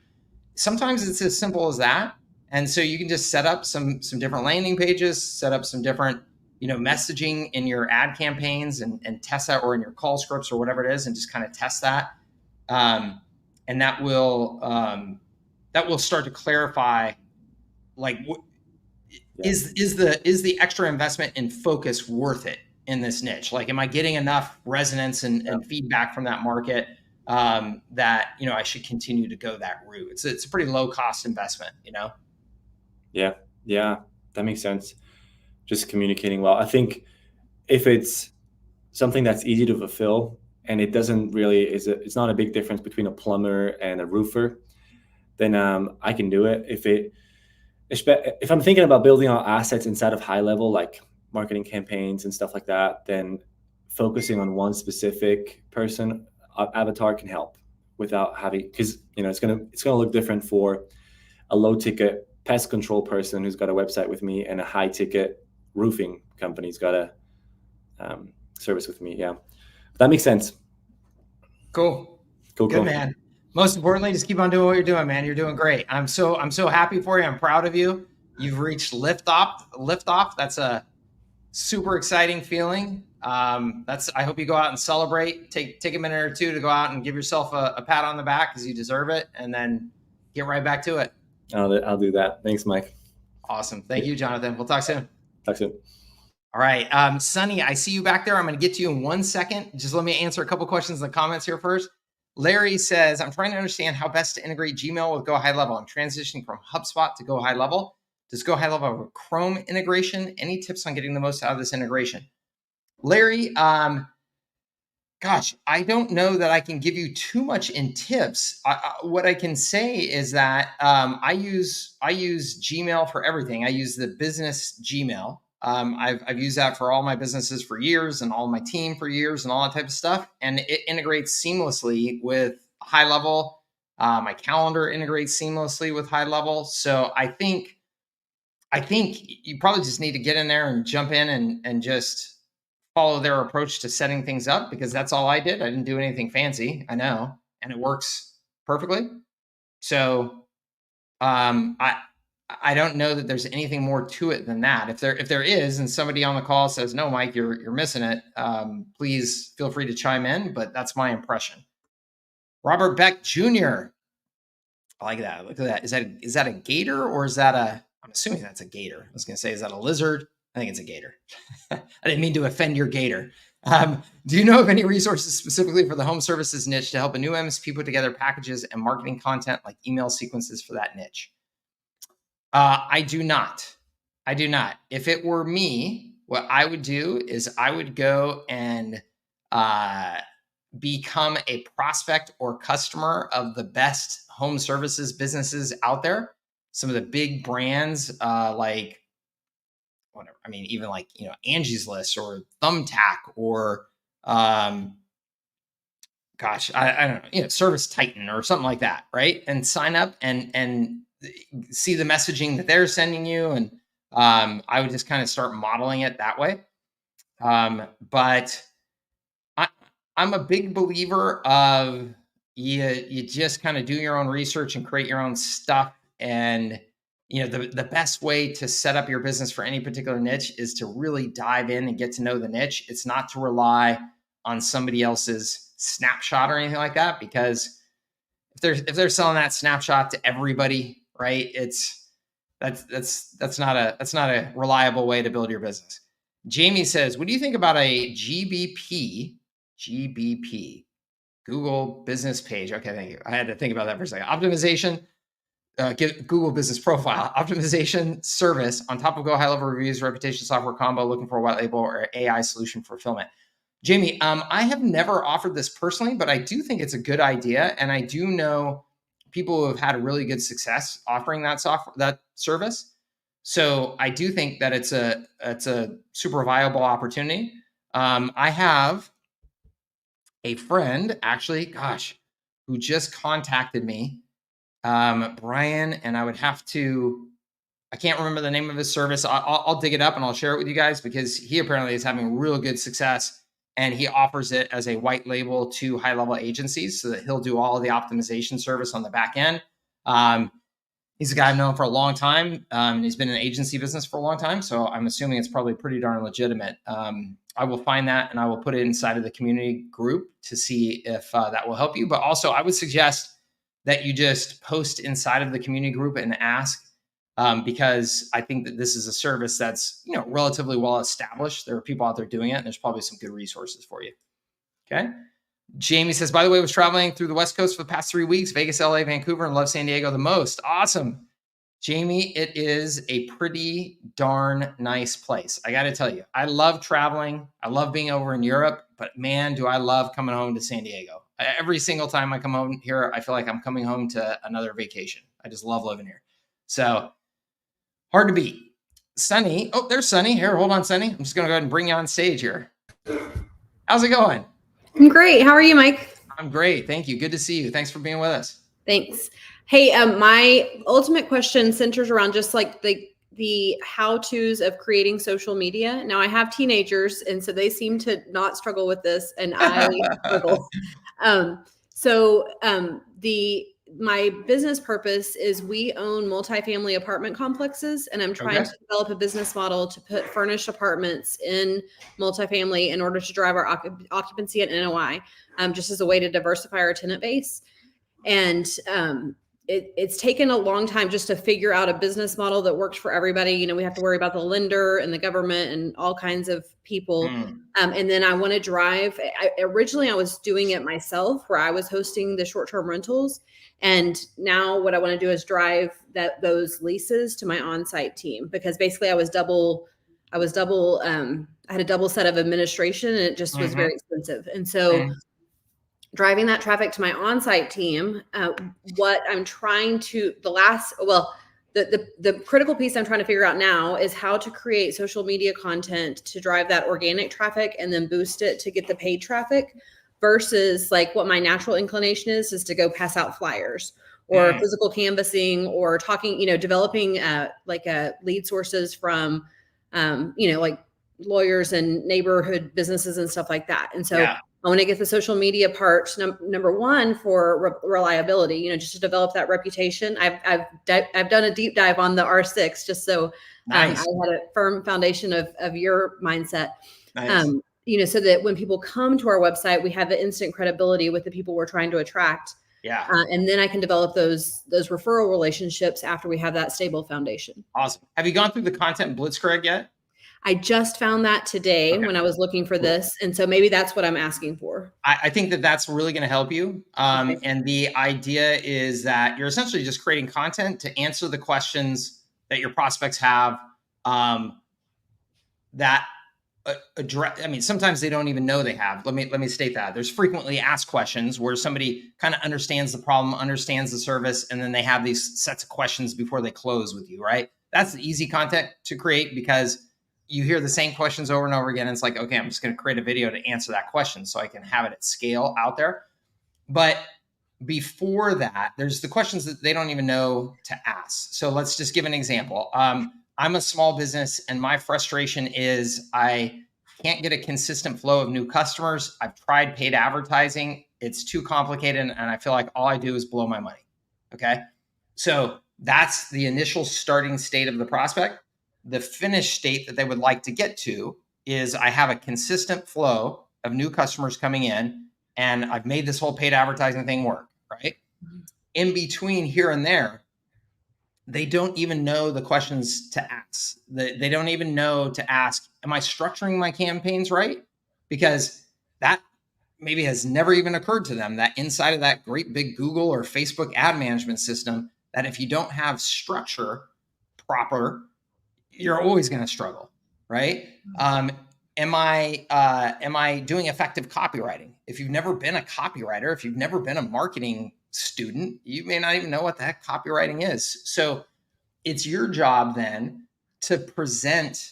Sometimes it's as simple as that. And so you can just set up some different landing pages, set up some different messaging in your ad campaigns and test that, or in your call scripts or whatever it is, and just kind of test that. And that will start to clarify, like, yeah, is the extra investment in focus worth it in this niche? Like, am I getting enough resonance and feedback from that market that I should continue to go that route? It's a pretty low cost investment. yeah, yeah. That makes sense. Just communicating well. I think if it's something that's easy to fulfill and it doesn't really it's not a big difference between a plumber and a roofer, then I can do it. If I'm thinking about building out assets inside of HighLevel, like marketing campaigns and stuff like that, then focusing on one specific person avatar can help without having, because it's gonna look different for a low ticket pest control person who's got a website with me and a high ticket roofing company's got a service with me. Yeah, that makes sense. Cool. Cool, Good, cool. man. Most importantly, just keep on doing what you're doing, man. You're doing great. I'm so happy for you. I'm proud of you. You've reached liftoff. That's a super exciting feeling. I hope you go out and celebrate. Take a minute or two to go out and give yourself a pat on the back, because you deserve it, and then get right back to it. I'll do that. Thanks, Mike. Awesome. Thank you, Jonathan. We'll talk soon. Talk soon. All right. Sonny, I see you back there. I'm going to get to you in 1 second. Just let me answer a couple questions in the comments here first. Larry says, I'm trying to understand how best to integrate Gmail with Go HighLevel. I'm transitioning from HubSpot to Go HighLevel. Does Go HighLevel have a Chrome integration? Any tips on getting the most out of this integration? Larry, gosh, I don't know that I can give you too much in tips. What I can say is that I use Gmail for everything. I use the business Gmail. I've used that for all my businesses for years, and all my team for years, and all that type of stuff. And it integrates seamlessly with HighLevel. My calendar integrates seamlessly with HighLevel. So I think you probably just need to get in there and jump in and just follow their approach to setting things up, because that's all I did. I didn't do anything fancy. I know, and it works perfectly. So I don't know that there's anything more to it than that. If there is, and somebody on the call says, no, Mike, you're missing it, please feel free to chime in, but that's my impression. Robert Beck Jr. I like that. Look at that. Is that a gator, or is that I'm assuming that's a gator. I was going to say, is that a lizard? I think it's a gator. I didn't mean to offend your gator. Do you know of any resources specifically for the home services niche to help a new MSP put together packages and marketing content like email sequences for that niche? I do not. If it were me, what I would do is I would go and become a prospect or customer of the best home services businesses out there. Some of the big brands, like whatever. I mean, even like, Angie's List or Thumbtack or, gosh, I don't know, Service Titan or something like that. Right. And sign up and see the messaging that they're sending you. And, I would just kind of start modeling it that way. But I'm a big believer of you just kind of do your own research and create your own stuff. And the best way to set up your business for any particular niche is to really dive in and get to know the niche. It's not to rely on somebody else's snapshot or anything like that, because if they're selling that snapshot to everybody, right? That's not a reliable way to build your business. Jamie says, what do you think about a GBP, Google business page? Okay, thank you. I had to think about that for a second. Optimization, get Google business profile, optimization service on top of Go HighLevel reviews, reputation software combo, looking for a white label or AI solution fulfillment. Jamie, I have never offered this personally, but I do think it's a good idea. And I do know people who have had really good success offering that service. So I do think that it's a super viable opportunity. I have a friend, actually, gosh, who just contacted me, Brian, and I can't remember the name of his service. I'll dig it up and I'll share it with you guys, because he apparently is having real good success, and he offers it as a white label to HighLevel agencies so that he'll do all of the optimization service on the back end. He's a guy I've known for a long time, and he's been in the agency business for a long time. So I'm assuming it's probably pretty darn legitimate. I will find that and I will put it inside of the community group to see if that will help you. But also I would suggest that you just post inside of the community group and ask, because I think that this is a service that's, relatively well established. There are people out there doing it, and there's probably some good resources for you. Okay. Jamie says, by the way, I was traveling through the West Coast for the past 3 weeks, Vegas, LA, Vancouver, and love San Diego the most. Awesome. Jamie, it is a pretty darn nice place. I got to tell you, I love traveling. I love being over in Europe, but man, do I love coming home to San Diego. Every single time I come home here, I feel like I'm coming home to another vacation. I just love living here. So hard to beat. Sunny. Oh, there's Sunny. Here, hold on, Sunny. I'm just going to go ahead and bring you on stage here. How's it going? I'm great. How are you, Mike? I'm great. Thank you. Good to see you. Thanks for being with us. Thanks. Hey, my ultimate question centers around just like the how-tos of creating social media. Now I have teenagers, and so they seem to not struggle with this, and I struggle. My business purpose is we own multifamily apartment complexes, and I'm trying to develop a business model to put furnished apartments in multifamily in order to drive our occupancy and NOI, just as a way to diversify our tenant base. And it's taken a long time just to figure out a business model that works for everybody. We have to worry about the lender and the government and all kinds of people. And then I want to drive. Originally, I was doing it myself, where I was hosting the short-term rentals. And now what I want to do is drive those leases to my on-site team, because basically I had a double set of administration, and it just was very expensive. And so driving that traffic to my on-site team, what I'm trying to, the critical piece I'm trying to figure out now is how to create social media content to drive that organic traffic and then boost it to get the paid traffic, versus like what my natural inclination is to go pass out flyers or physical canvassing or talking, developing lead sources from, like lawyers and neighborhood businesses and stuff like that. And so I want to get the social media part number one for reliability, just to develop that reputation. I've done a deep dive on the R6 just so I had a firm foundation of your mindset. Nice. So that when people come to our website, we have the instant credibility with the people we're trying to attract. Yeah. And then I can develop those referral relationships after we have that stable foundation. Awesome. Have you gone through the content blitzkrieg yet? I just found that today when I was looking for this. And so maybe that's what I'm asking for. I think that that's really going to help you. And the idea is that you're essentially just creating content to answer the questions that your prospects have, sometimes they don't even know they have. Let me state that. There's frequently asked questions where somebody kind of understands the problem, understands the service, and then they have these sets of questions before they close with you, right? That's the easy content to create, because you hear the same questions over and over again. And it's like, okay, I'm just going to create a video to answer that question so I can have it at scale out there. But before that, there's the questions that they don't even know to ask. So let's just give an example. I'm a small business, and my frustration is I can't get a consistent flow of new customers. I've tried paid advertising. It's too complicated, and I feel like all I do is blow my money. Okay. So That's the initial starting state of the prospect. The finished state that they would like to get to is I have a consistent flow of new customers coming in, and I've made this whole paid advertising thing work, right? In between here and there, they don't even know the questions to ask. They don't even know to ask, am I structuring my campaigns right? Because that maybe has never even occurred to them, that inside of that great big Google or Facebook ad management system, that if you don't have structure proper, you're always going to struggle, right? Am I doing effective copywriting? If you've never been a copywriter, if you've never been a marketing student, you may not even know what the heck copywriting is. So it's your job then to present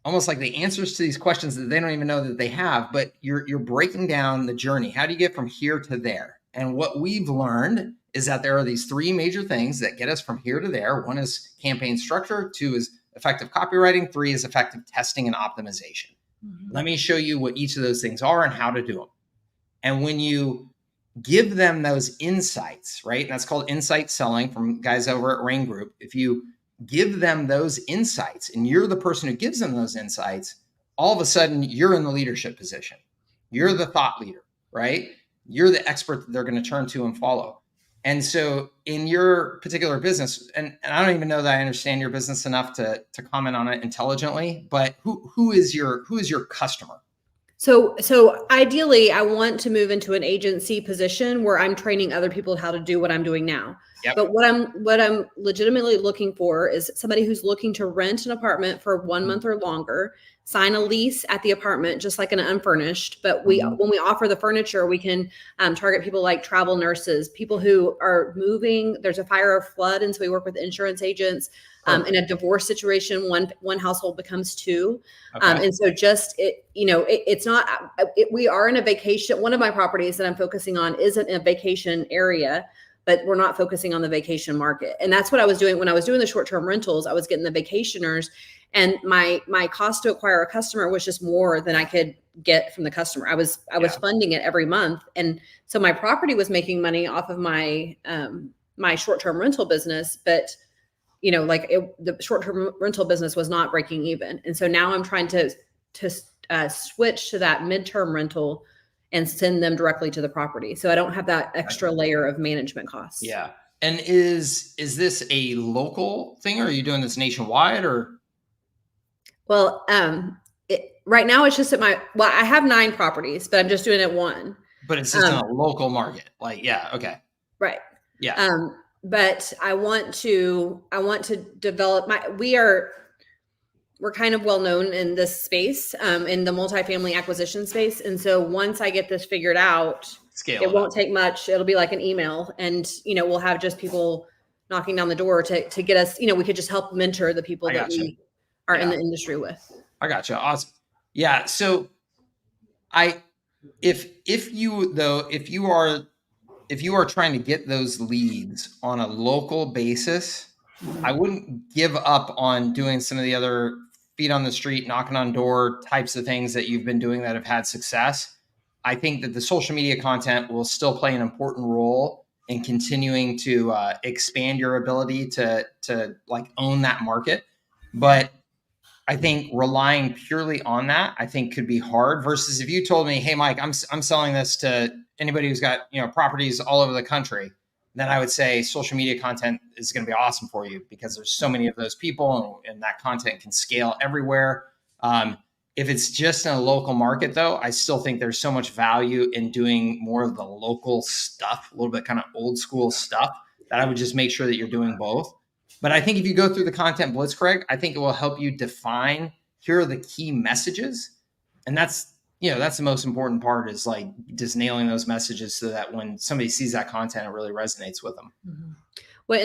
almost like the answers to these questions that they don't even know that they have, but you're breaking down the journey. How do you get from here to there? And what we've learned is that there are these three major things that get us from here to there. One is campaign structure, two is effective copywriting, three is effective testing and optimization. Let me show you what each of those things are and how to do them. And when you give them those insights, right? And that's called insight selling from guys over at Rain Group. If you give them those insights and you're the person who gives them those insights, all of a sudden you're in the leadership position. You're the thought leader, right? You're the expert that they're going to turn to and follow. And so in your particular business, and I don't even know that I understand your business enough to comment on it intelligently, but who is your customer? So ideally, I want to move into an agency position where I'm training other people how to do what I'm doing now. Yep. But what I'm legitimately looking for is somebody who's looking to rent an apartment for 1 month or longer, sign a lease at the apartment, just like an unfurnished. But when we offer the furniture, we can target people like travel nurses, people who are moving. There's a fire or flood, and so we work with insurance agents. In a divorce situation, one household becomes two. Okay. And so it's not, we are in a vacation. One of my properties that I'm focusing on isn't a vacation area, but we're not focusing on the vacation market. And that's what I was doing when I was doing the short-term rentals. I was getting the vacationers, and my cost to acquire a customer was just more than I could get from the customer. I was funding it every month. And so my property was making money off of my short-term rental business, but the short-term rental business was not breaking even. And so now I'm trying to switch to that midterm rental and send them directly to the property. So I don't have that extra layer of management costs. Yeah. And is this a local thing, or are you doing this nationwide, or? Well, right now it's just I have 9 properties, but I'm just doing it one. But it's just in a local market. Okay. Right. Yeah. But I want to develop we're kind of well known in this space, in the multifamily acquisition space. And so once I get this figured out, it won't take much. It'll be like an email, and, we'll have just people knocking down the door to get us, we could just help mentor the people that we are in the industry with. I gotcha. Awesome. Yeah. So if you are trying to get those leads on a local basis, I wouldn't give up on doing some of the other feet on the street, knocking on door types of things that you've been doing that have had success. I think that the social media content will still play an important role in continuing to expand your ability to own that market. But I think relying purely on that, I think, could be hard, versus if you told me, hey, Mike, I'm selling this to anybody who's got, properties all over the country, then I would say social media content is going to be awesome for you, because there's so many of those people, and that content can scale everywhere. If it's just in a local market, though, I still think there's so much value in doing more of the local stuff, a little bit kind of old school stuff, that I would just make sure that you're doing both. But I think if you go through the content blitzkrieg, I think it will help you define, here are the key messages. And that's the most important part, is like just nailing those messages so that when somebody sees that content, it really resonates with them. Mm-hmm. Well,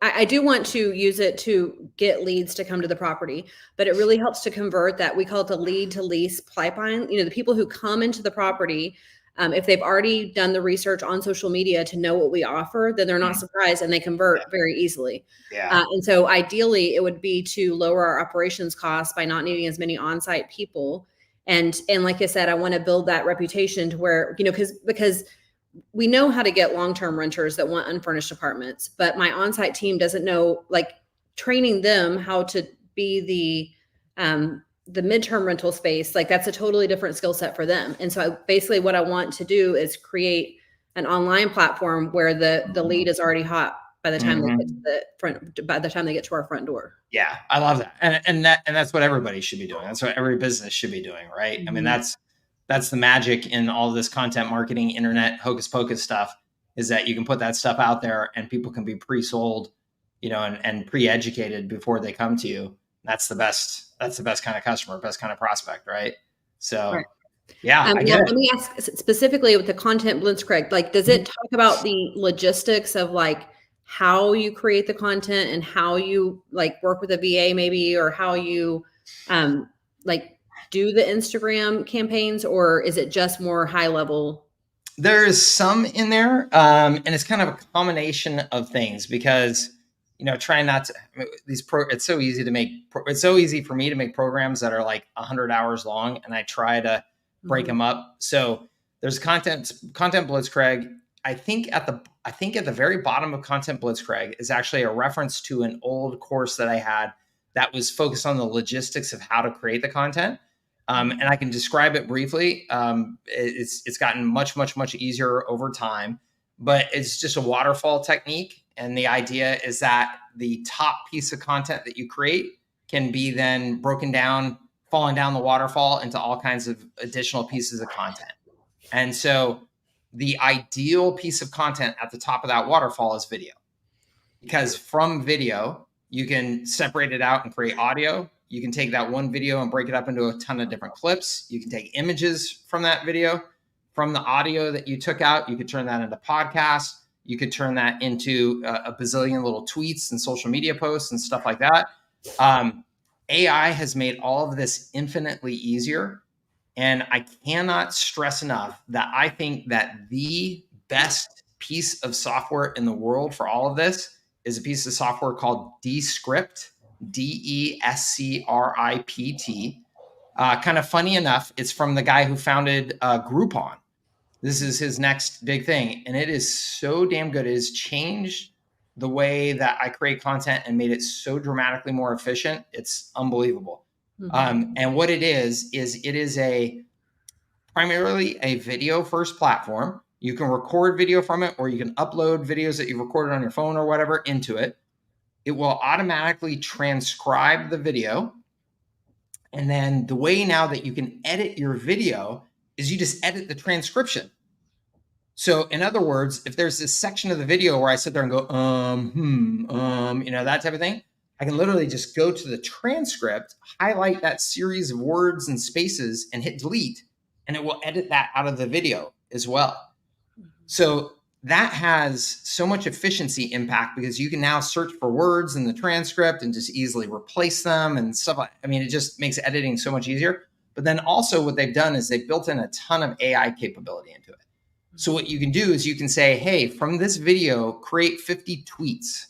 I do want to use it to get leads to come to the property, but it really helps to convert that. We call it the lead to lease pipeline. The people who come into the property, if they've already done the research on social media to know what we offer, then they're not surprised, and they convert very easily. Yeah. And so ideally it would be to lower our operations costs by not needing as many on-site people. And like I said, I want to build that reputation to where, because we know how to get long-term renters that want unfurnished apartments, but my on-site team doesn't know, like training them how to be the midterm rental space. Like that's a totally different skill set for them. And so basically what I want to do is create an online platform where the lead is already hot by the time they get to the front, by the time they get to our front door. Yeah, I love that. And that's what everybody should be doing. That's what every business should be doing, right? I mean, that's the magic in all this content marketing, internet hocus pocus stuff, is that you can put that stuff out there and people can be pre-sold, and pre-educated before they come to you. That's the best kind of customer, best kind of prospect, right? So right. Yeah, I get it. Let me ask specifically with the content blitzkrieg, like, does it talk about the logistics of like how you create the content and how you like work with a VA maybe, or how you like do the Instagram campaigns, or is it just more high level? There's some in there, and it's kind of a combination of things because trying not to it's so easy to make. It's so easy for me to make programs that are like 100 hours long, and I try to break them up. So there's content blitzkrieg. I think at the very bottom of content blitzkrieg is actually a reference to an old course that I had that was focused on the logistics of how to create the content. And I can describe it briefly. It's gotten much, much, much easier over time, but it's just a waterfall technique. And the idea is that the top piece of content that you create can be then broken down, falling down the waterfall into all kinds of additional pieces of content. And so the ideal piece of content at the top of that waterfall is video, because from video, you can separate it out and create audio. You can take that one video and break it up into a ton of different clips. You can take images from that video. From the audio that you took out, you could turn that into podcasts. You could turn that into a bazillion little tweets and social media posts and stuff like that. AI has made all of this infinitely easier. And I cannot stress enough that I think that the best piece of software in the world for all of this is a piece of software called Descript, Descript. Kind of funny enough, it's from the guy who founded Groupon. This is his next big thing. And it is so damn good. It has changed the way that I create content and made it so dramatically more efficient. It's unbelievable. And what it is it is primarily a video first platform. You can record video from it, or you can upload videos that you recorded on your phone or whatever into it. It will automatically transcribe the video. And then the way now that you can edit your video is you just edit the transcription. So in other words, if there's this section of the video where I sit there and go, that type of thing, I can literally just go to the transcript, highlight that series of words and spaces and hit delete, and it will edit that out of the video as well. So that has so much efficiency impact because you can now search for words in the transcript and just easily replace them and stuff like, it just makes editing so much easier. But then also what they've done is they've built in a ton of AI capability into it. So what you can do is you can say, hey, from this video, create 50 tweets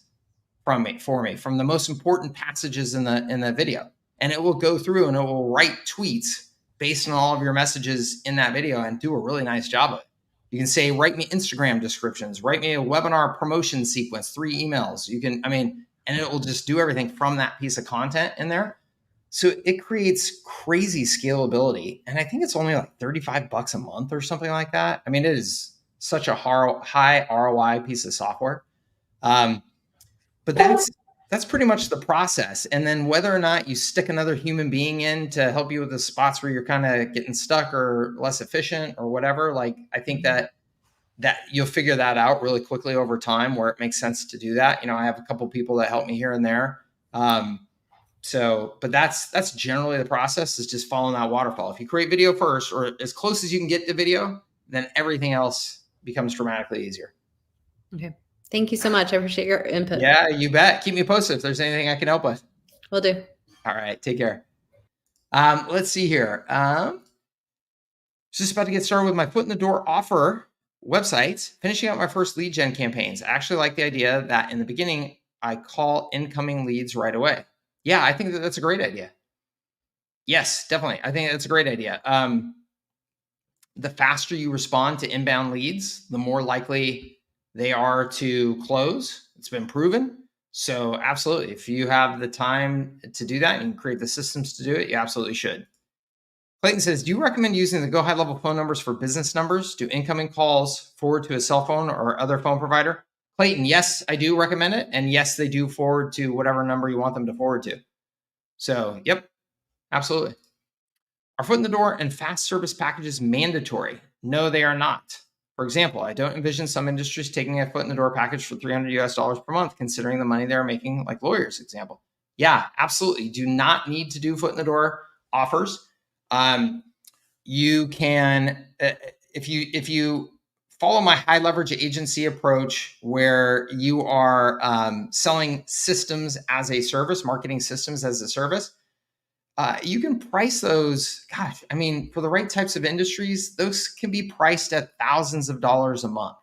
for me from the most important passages in the video. And it will go through and it will write tweets based on all of your messages in that video and do a really nice job of it. You can say, write me Instagram descriptions, write me a webinar promotion sequence, 3 emails. You can, and it will just do everything from that piece of content in there. So it creates crazy scalability. And I think it's only like $35 a month or something like that. It is such a high ROI piece of software. But that's pretty much the process. And then whether or not you stick another human being in to help you with the spots where you're kind of getting stuck or less efficient or whatever, I think that you'll figure that out really quickly over time where it makes sense to do that. I have a couple people that help me here and there. But that's generally the process, is just following that waterfall. If you create video first, or as close as you can get to video, then everything else becomes dramatically easier. Okay. Thank you so much. I appreciate your input. Yeah, you bet. Keep me posted if there's anything I can help with. Will do. All right. Take care. Let's see here. Just about to get started with my foot in the door offer websites, finishing out my first lead gen campaigns. I actually like the idea that in the beginning, I call incoming leads right away. Yeah, I think that's a great idea. Yes, definitely. I think that's a great idea. the faster you respond to inbound leads, the more likely they are to close. It's been proven. So absolutely, if you have the time to do that and create the systems to do it, you absolutely should. Clayton says, do you recommend using the Go High Level phone numbers for business numbers? Do incoming calls forward to a cell phone or other phone provider? Clayton, yes, I do recommend it. And yes, they do forward to whatever number you want them to forward to. So, yep, absolutely. Are foot in the door and fast service packages mandatory? No, they are not. For example, I don't envision some industries taking a foot in the door package for $300 US per month, considering the money they're making, like lawyers, example. Yeah, absolutely. Do not need to do foot in the door offers. You can, if you follow my high leverage agency approach, where you are selling systems as a service, marketing systems as a service, you can price those. Gosh, I mean, for the right types of industries, those can be priced at thousands of dollars a month.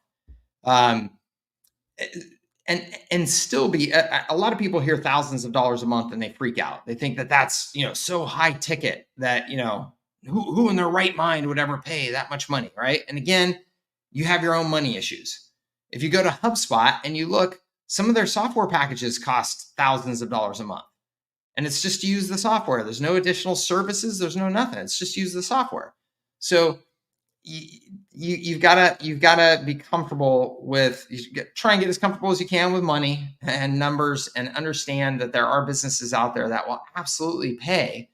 And still be a lot of people hear thousands of dollars a month and they freak out. They think that that's, so high ticket that, who in their right mind would ever pay that much money, right? And again, you have your own money issues. If you go to HubSpot and you look, some of their software packages cost thousands of dollars a month. And it's just to use the software. There's no additional services. There's no nothing. It's just use the software. So you've got to be comfortable with, try and get as comfortable as you can with money and numbers, and understand that there are businesses out there that will absolutely pay,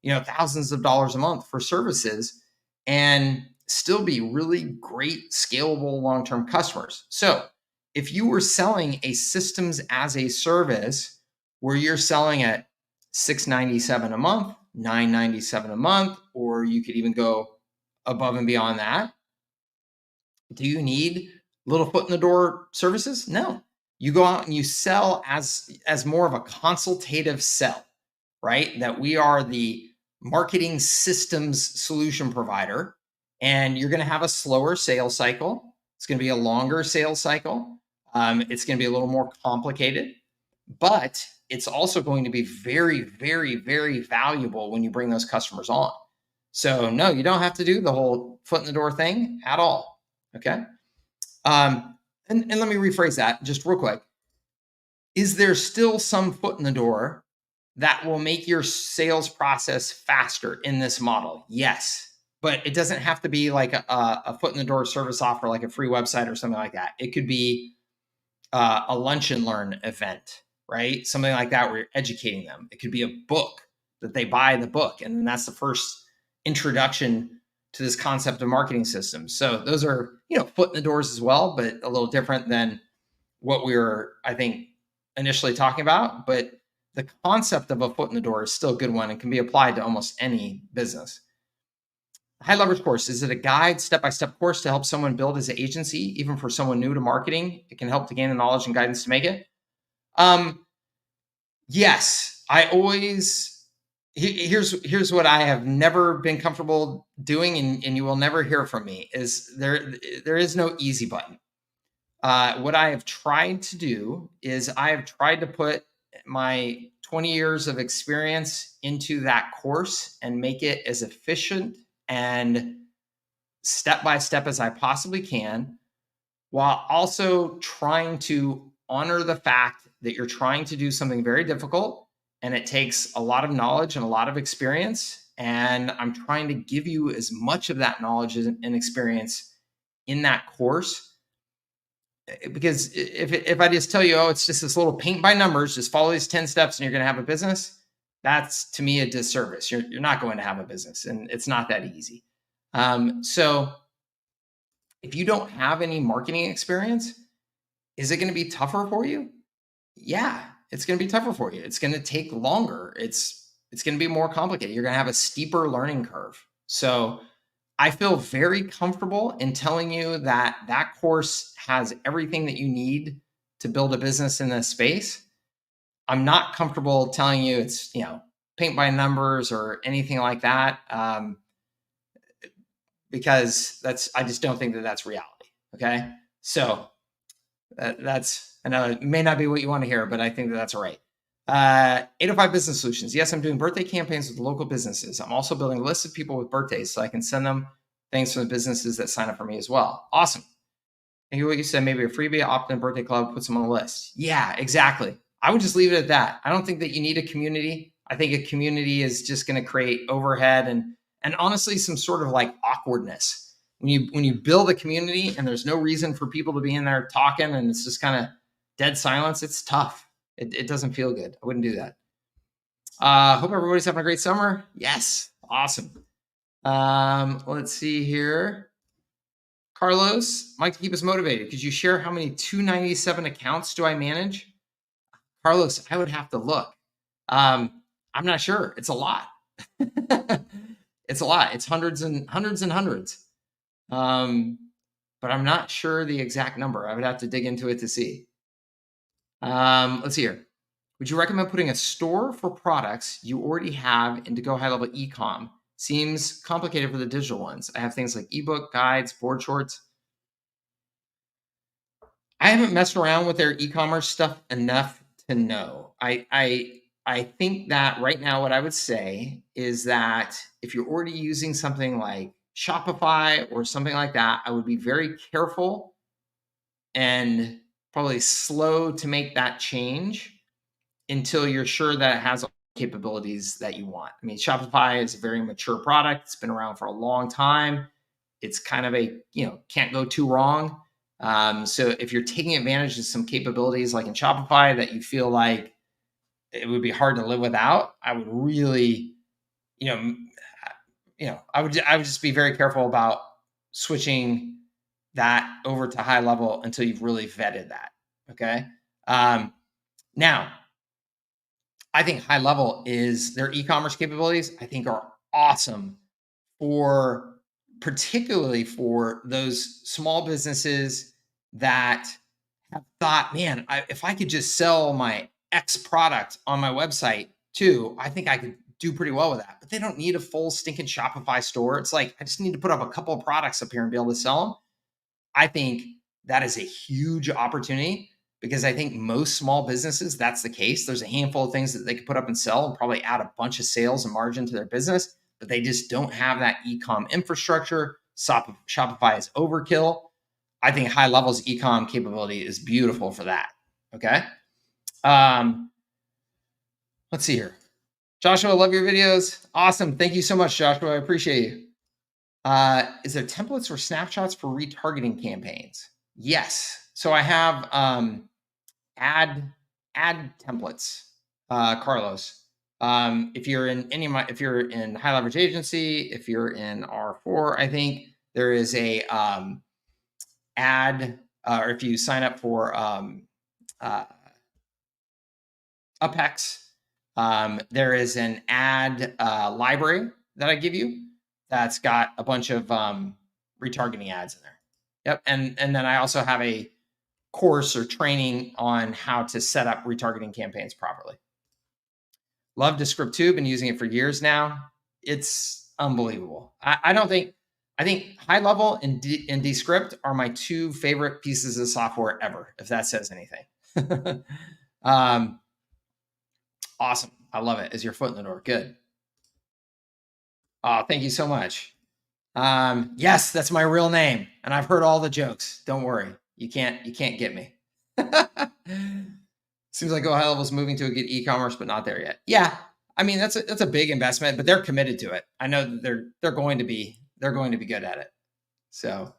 thousands of dollars a month for services and still be really great, scalable, long-term customers. So if you were selling a systems as a service where you're selling at $697 a month, $997 a month, or you could even go above and beyond that, do you need little foot in the door services? No. You go out and you sell as more of a consultative sell, right? That we are the marketing systems solution provider, and you're going to have a slower sales cycle. It's going to be a longer sales cycle. It's going to be a little more complicated, but it's also going to be very, very, very valuable when you bring those customers on. So no, you don't have to do the whole foot in the door thing at all. Okay. And let me rephrase that just real quick. Is there still some foot in the door that will make your sales process faster in this model? Yes, but it doesn't have to be like a foot in the door service offer, like a free website or something like that. It could be a lunch and learn event, right? Something like that where you're educating them. It could be a book that they buy the book, and then that's the first introduction to this concept of marketing systems. So those are, foot in the doors as well, but a little different than what we were, I think, initially talking about. But the concept of a foot in the door is still a good one and can be applied to almost any business. High leverage course, is it a guide, step-by-step course to help someone build his agency, even for someone new to marketing? It can help to gain the knowledge and guidance to make it. Yes, I always, here's what I have never been comfortable doing, and you will never hear from me, is there is no easy button. What I have tried to do is I have tried to put my 20 years of experience into that course and make it as efficient and step-by-step as I possibly can, while also trying to honor the fact that you're trying to do something very difficult and it takes a lot of knowledge and a lot of experience. And I'm trying to give you as much of that knowledge and experience in that course. Because if I just tell you, it's just this little paint by numbers, just follow these 10 steps and you're going to have a business, that's to me a disservice. You're not going to have a business, and it's not that easy. So if you don't have any marketing experience, is it going to be tougher for you? Yeah, it's going to be tougher for you. It's going to take longer. It's going to be more complicated. You're going to have a steeper learning curve. So I feel very comfortable in telling you that that course has everything that you need to build a business in this space. I'm not comfortable telling you it's, paint by numbers or anything like that, because I just don't think that that's reality. Okay. So that's, I know it may not be what you want to hear, but I think that that's all right. 805 Business Solutions. Yes, I'm doing birthday campaigns with local businesses. I'm also building a list of people with birthdays so I can send them things from the businesses that sign up for me as well. Awesome. I hear what you said. Maybe a freebie, opt-in birthday club, put them on the list. Yeah, exactly. I would just leave it at that. I don't think that you need a community. I think a community is just going to create overhead and honestly some sort of like awkwardness. When you build a community and there's no reason for people to be in there talking and it's just kind of dead silence, it's tough. It doesn't feel good. I wouldn't do that. Hope everybody's having a great summer. Yes. Awesome. Let's see here. Carlos, Mike, to keep us motivated, could you share how many 297 accounts do I manage? Carlos, I would have to look. I'm not sure. It's a lot. It's a lot. It's hundreds and hundreds and hundreds. But I'm not sure the exact number. I would have to dig into it to see. Let's see here. Would you recommend putting a store for products you already have into Go High Level Ecom? Seems complicated for the digital ones. I have things like ebook, guides, board shorts. I haven't messed around with their e-commerce stuff enough to know. I think that right now what I would say is that if you're already using something like Shopify or something like that, I would be very careful and probably slow to make that change until you're sure that it has all the capabilities that you want. I mean, Shopify is a very mature product. It's been around for a long time. It's kind of a, can't go too wrong. So if you're taking advantage of some capabilities like in Shopify that you feel like it would be hard to live without, I would really, I would just be very careful about switching that over to high level until you've really vetted that. Okay. Now, I think high level is their e-commerce capabilities, I think are awesome particularly for those small businesses that have thought, man, if I could just sell my X product on my website too, I think I could do pretty well with that. But they don't need a full stinking Shopify store. It's like, I just need to put up a couple of products up here and be able to sell them. I think that is a huge opportunity because I think most small businesses, that's the case. There's a handful of things that they could put up and sell and probably add a bunch of sales and margin to their business, but they just don't have that e-com infrastructure. Shopify is overkill. I think high level's e-com capability is beautiful for that. Okay. Let's see here. Joshua, I love your videos. Awesome. Thank you so much, Joshua. I appreciate you. Is there templates or snapshots for retargeting campaigns? Yes. So I have ad templates, Carlos. If you're in if you're in high leverage agency, if you're in R4, I think there is a ad, or if you sign up for upacks, there is an ad library that I give you that's got a bunch of retargeting ads in there. Yep. And then I also have a course or training on how to set up retargeting campaigns properly. Love Descriptube, been using it for years now. It's unbelievable. I think high level and Descript are my two favorite pieces of software ever, if that says anything. Awesome. I love it. Is your foot in the door? Good. Oh, thank you so much. Yes, that's my real name. And I've heard all the jokes. Don't worry. You can't get me. Seems like Go High Level is moving to a good e-commerce, but not there yet. Yeah. I mean, that's a big investment, but they're committed to it. I know that they're going to be good at it. So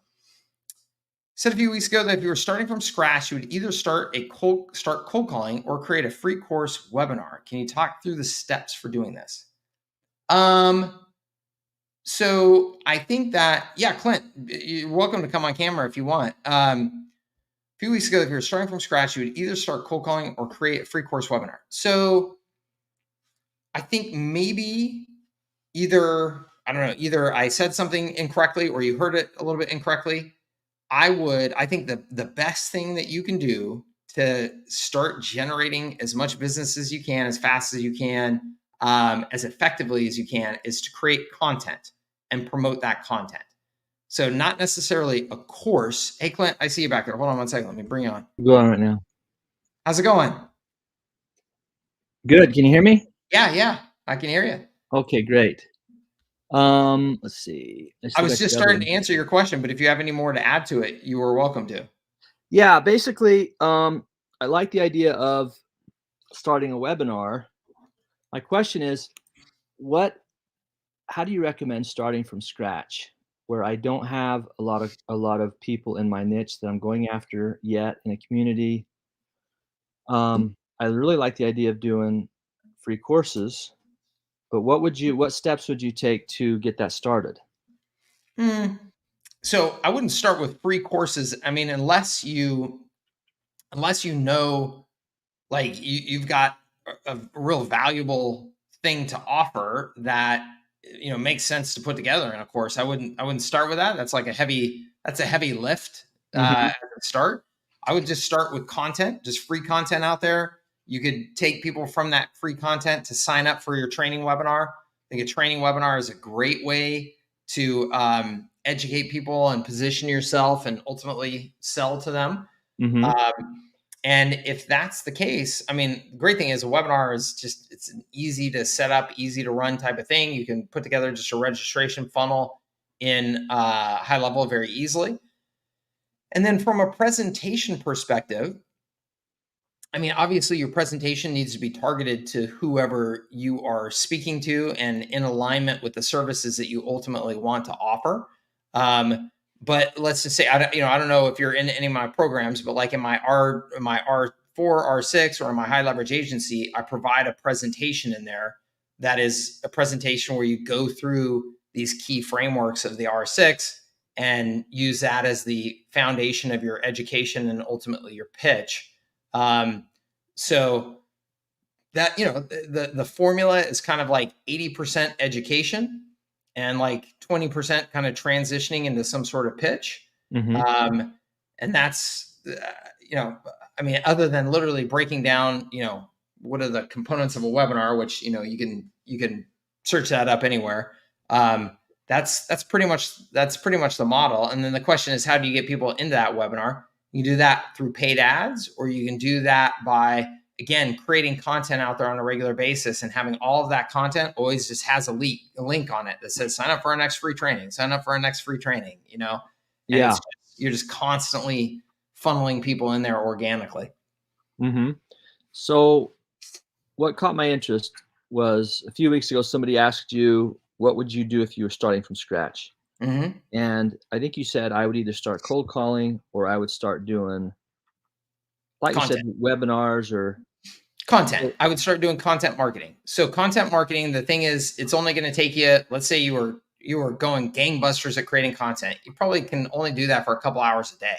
said a few weeks ago that if you were starting from scratch, you would either start cold calling or create a free course webinar. Can you talk through the steps for doing this? So I think that, yeah, Clint, you're welcome to come on camera if you want. A few weeks ago, if you're starting from scratch, you would either start cold calling or create a free course webinar. So I think maybe either I said something incorrectly or you heard it a little bit incorrectly. I think the best thing that you can do to start generating as much business as you can, as fast as you can, as effectively as you can, is to create content and promote that content. So not necessarily a course. Hey, Clint, I see you back there. Hold on one second. Let me bring you on. Go on right now. How's it going? Good. Can you hear me? Yeah, I can hear you. Okay, great. Let's see. I was just starting to answer your question, but if you have any more to add to it, you are welcome to. Yeah, basically, I like the idea of starting a webinar. My question is, how do you recommend starting from scratch, where I don't have a lot of people in my niche that I'm going after yet in a community? I really like the idea of doing free courses, but what steps would you take to get that started? So I wouldn't start with free courses. I mean, unless you know, like you've got a real valuable thing to offer that makes sense to put together in a course. I wouldn't start with that. That's a heavy lift at the start. I would just start with content, just free content out there. You could take people from that free content to sign up for your training webinar. I think a training webinar is a great way to educate people and position yourself and ultimately sell to them. And if that's the case, I mean, the great thing is a webinar is it's an easy to set up, easy to run type of thing. You can put together just a registration funnel in HighLevel very easily. And then from a presentation perspective, I mean, obviously your presentation needs to be targeted to whoever you are speaking to and in alignment with the services that you ultimately want to offer. But let's just say, I don't know if you're in any of my programs, but like in my R4, R6, or in my high leverage agency, I provide a presentation in there that is a presentation where you go through these key frameworks of the R6 and use that as the foundation of your education and ultimately your pitch. So that, the formula is kind of like 80% education and like 20% kind of transitioning into some sort of pitch. And that's, I mean, other than literally breaking down, what are the components of a webinar, which, you can search that up anywhere. That's pretty much the model. And then the question is, how do you get people into that webinar? You can do that through paid ads, or you can do that by, again, creating content out there on a regular basis and having all of that content always just has a link on it that says, sign up for our next free training, And you're just constantly funneling people in there organically. So what caught my interest was a few weeks ago, somebody asked you, what would you do if you were starting from scratch? And I think you said I would either start cold calling or I would start doing, like content. You said, webinars or content. I would start doing content marketing. So content marketing, the thing is, it's only going to take you, let's say you were going gangbusters at creating content. You probably can only do that for a couple hours a day.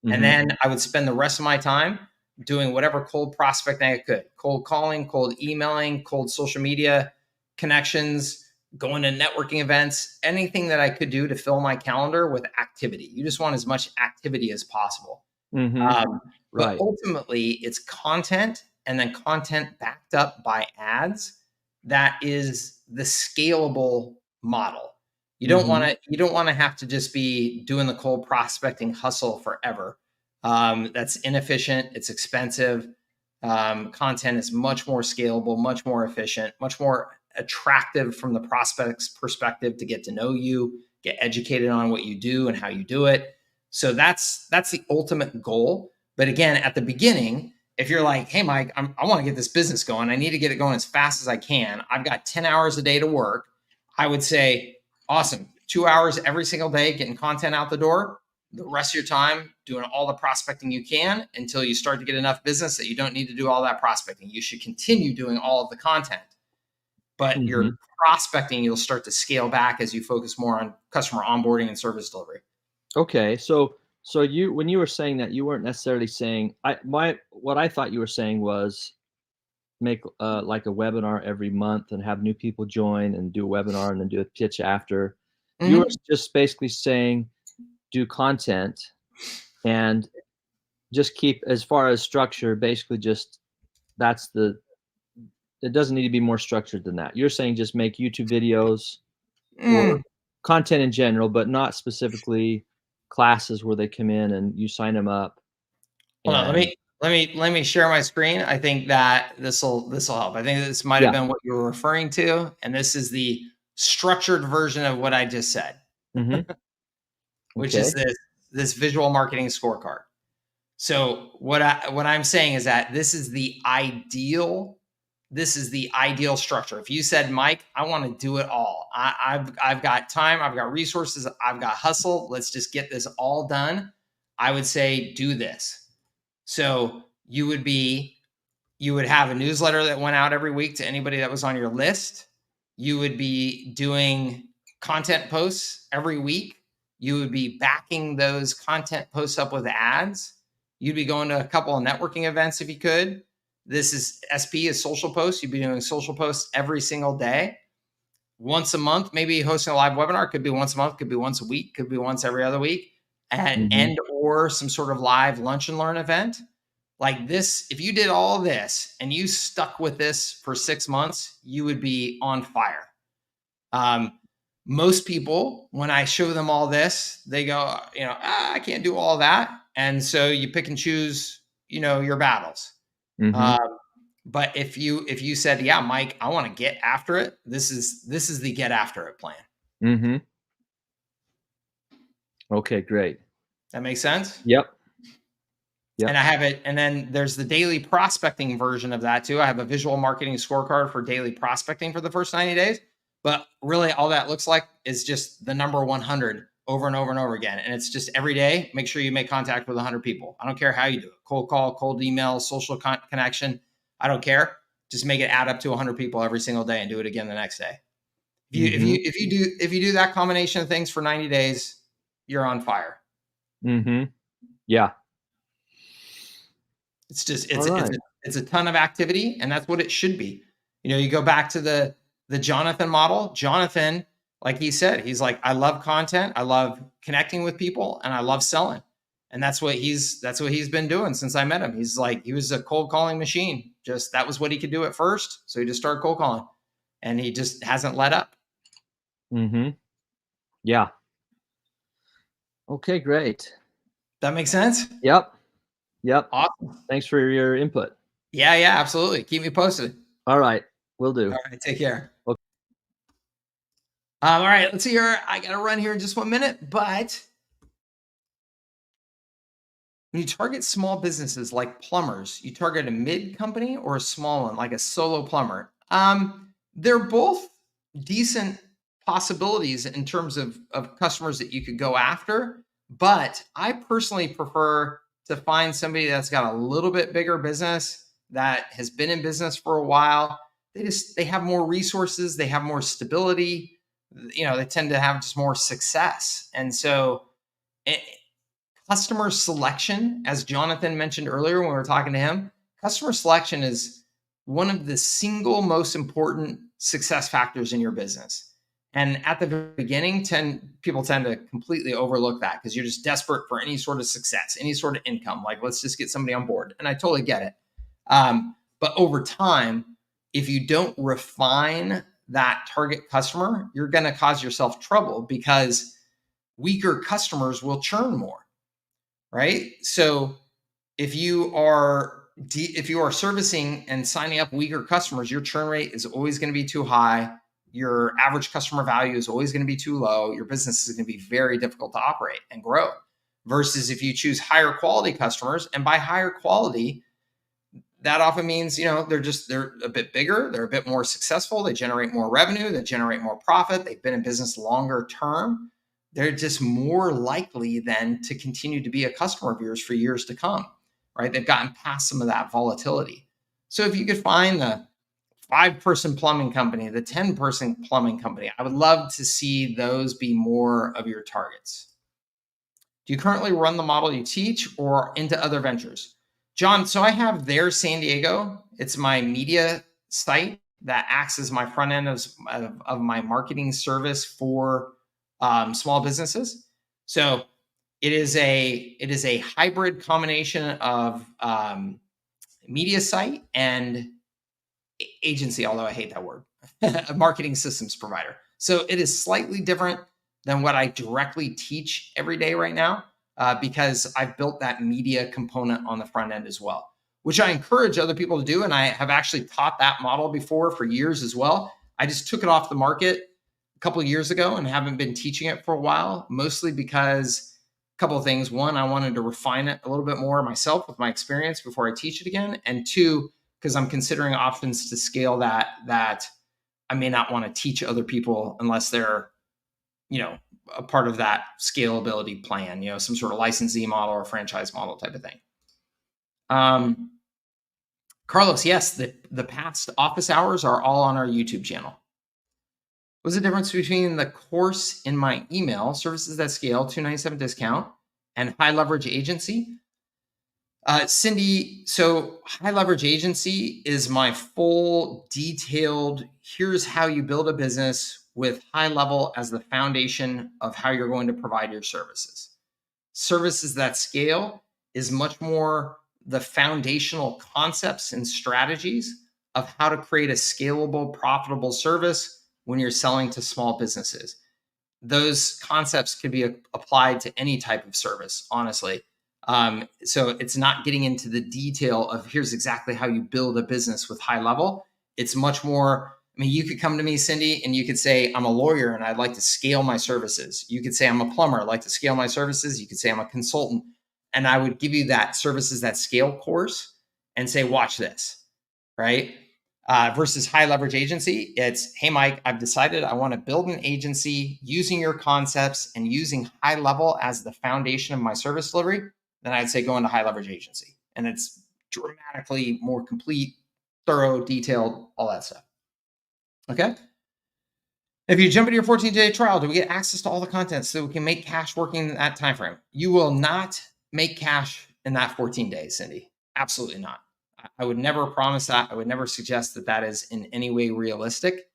And then I would spend the rest of my time doing whatever cold prospecting I could, cold calling, cold emailing, cold social media connections, going to networking events, anything that I could do to fill my calendar with activity. You just want as much activity as possible. But ultimately it's content, and then content backed up by ads. That is the scalable model. You don't want to have to just be doing the cold prospecting hustle forever. That's inefficient. It's expensive. Content is much more scalable, much more efficient, much more attractive from the prospect's perspective to get to know you, get educated on what you do and how you do it. So that's the ultimate goal. But again, at the beginning, if you're like, hey, Mike, I want to get this business going. I need to get it going as fast as I can. I've got 10 hours a day to work. I would say, awesome. 2 hours every single day, getting content out the door. The rest of your time doing all the prospecting you can until you start to get enough business that you don't need to do all that prospecting. You should continue doing all of the content, but your prospecting, you'll start to scale back as you focus more on customer onboarding and service delivery. Okay. So you, when you were saying that, you weren't necessarily saying, what I thought you were saying was make like a webinar every month and have new people join and do a webinar and then do a pitch after. You were just basically saying, do content and just keep, as far as structure, basically just it doesn't need to be more structured than that. You're saying just make YouTube videos or content in general, but not specifically classes where they come in and you sign them up. Hold on, let me share my screen. I think that this will help. I think this might have been what you were referring to, and this is the structured version of what I just said, Mm-hmm. which is this visual marketing scorecard. So what I'm saying is that this is the ideal structure. If you said, Mike, I want to do it all. I've got time, I've got resources, I've got hustle. Let's just get this all done. I would say do this. So you would have a newsletter that went out every week to anybody that was on your list. You would be doing content posts every week. You would be backing those content posts up with ads. You'd be going to a couple of networking events if you could. This is SP is social posts. You'd be doing social posts every single day. Once a month, maybe hosting a live webinar. Could be once a month, could be once a week, could be once every other week. And or some sort of live lunch and learn event. Like this, if you did all this and you stuck with this for 6 months, you would be on fire. Most people, when I show them all this, they go, I can't do all that. And so you pick and choose, your battles. But if you said, yeah, Mike, I want to get after it. This is the get after it plan. Okay, great. That makes sense? Yep. And I have it. And then there's the daily prospecting version of that too. I have a visual marketing scorecard for daily prospecting for the first 90 days. But really all that looks like is just the number 100 over and over and over again. And it's just every day, make sure you make contact with 100 people. I don't care how you do it. Cold call, cold email, social connection. I don't care. Just make it add up to 100 people every single day and do it again the next day. If you do that combination of things for 90 days, you're on fire. Yeah. It's just, it's a ton of activity, and that's what it should be. You go back to the Jonathan model. Jonathan, like he said, he's like, I love content. I love connecting with people, and I love selling. And that's what he's been doing since I met him. He's like, he was a cold calling machine. Just, that was what he could do at first. So he just started cold calling, and he just hasn't let up. Yeah. Okay, great. That makes sense? Yep. Awesome. Thanks for your input. Yeah, absolutely. Keep me posted. All right. Will do. All right. Take care. Okay. All right. Let's see here. I got to run here in just 1 minute, but when you target small businesses like plumbers, you target a mid company or a small one, like a solo plumber. They're both decent possibilities in terms of customers that you could go after. But I personally prefer to find somebody that's got a little bit bigger business, that has been in business for a while. They have more resources, they have more stability, they tend to have just more success. And so customer selection, as Jonathan mentioned earlier when we were talking to him, customer selection is one of the single most important success factors in your business. And at the very beginning, people tend to completely overlook that because you're just desperate for any sort of success, any sort of income. Like, let's just get somebody on board. And I totally get it. But over time, if you don't refine that target customer, you're going to cause yourself trouble because weaker customers will churn more, right? So if you are servicing and signing up weaker customers, your churn rate is always going to be too high. Your average customer value is always going to be too low. Your business is going to be very difficult to operate and grow. Versus if you choose higher quality customers, and by higher quality, that often means, they're a bit bigger, they're a bit more successful, they generate more revenue, they generate more profit, they've been in business longer term. They're just more likely then to continue to be a customer of yours for years to come, right? They've gotten past some of that volatility. So if you could find the 5-person plumbing company, the 10-person plumbing company, I would love to see those be more of your targets. Do you currently run the model you teach or into other ventures? John, so I have There San Diego. It's my media site that acts as my front end of my marketing service for small businesses. So it is a hybrid combination of media site and agency, although I hate that word, a marketing systems provider. So it is slightly different than what I directly teach every day right now, because I've built that media component on the front end as well, which I encourage other people to do. And I have actually taught that model before for years as well. I just took it off the market a couple of years ago and haven't been teaching it for a while, mostly because a couple of things. One, I wanted to refine it a little bit more myself with my experience before I teach it again. And two, because I'm considering options to scale that I may not want to teach other people unless they're, a part of that scalability plan, some sort of licensee model or franchise model type of thing. Carlos, yes, the past office hours are all on our YouTube channel. What's the difference between the course in my email, Services That Scale, $297 discount, and High Leverage Agency? Cindy, so High Leverage Agency is my full detailed, here's how you build a business with HighLevel as the foundation of how you're going to provide your services. Services That Scale is much more the foundational concepts and strategies of how to create a scalable, profitable service when you're selling to small businesses. Those concepts could be applied to any type of service, honestly. So it's not getting into the detail of here's exactly how you build a business with HighLevel. It's much more, you could come to me, Cindy, and you could say, I'm a lawyer and I'd like to scale my services. You could say, I'm a plumber, I'd like to scale my services. You could say, I'm a consultant. And I would give you that Services That Scale course and say, watch this, right? Versus High Leverage Agency, it's, hey, Mike, I've decided I want to build an agency using your concepts and using HighLevel as the foundation of my service delivery. Then I'd say go into High Leverage Agency. And it's dramatically more complete, thorough, detailed, all that stuff. Okay. If you jump into your 14-day trial, do we get access to all the content so we can make cash working in that time frame? You will not make cash in that 14 days, Cindy. Absolutely not. I would never promise that. I would never suggest that that is in any way realistic.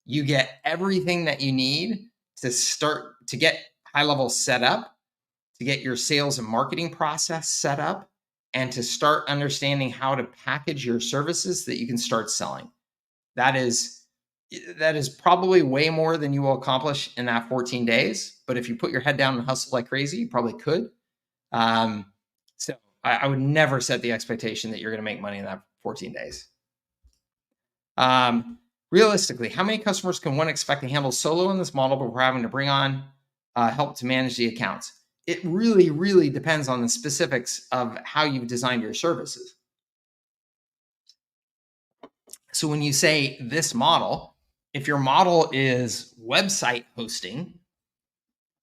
You get everything that you need to start to get HighLevel set up, to get your sales and marketing process set up, and to start understanding how to package your services that you can start selling. That is probably way more than you will accomplish in that 14 days. But if you put your head down and hustle like crazy, you probably could. So I would never set the expectation that you're going to make money in that 14 days. Realistically, how many customers can one expect to handle solo in this model before having to bring on help to manage the accounts? It really, really depends on the specifics of how you've designed your services. So when you say this model, if your model is website hosting,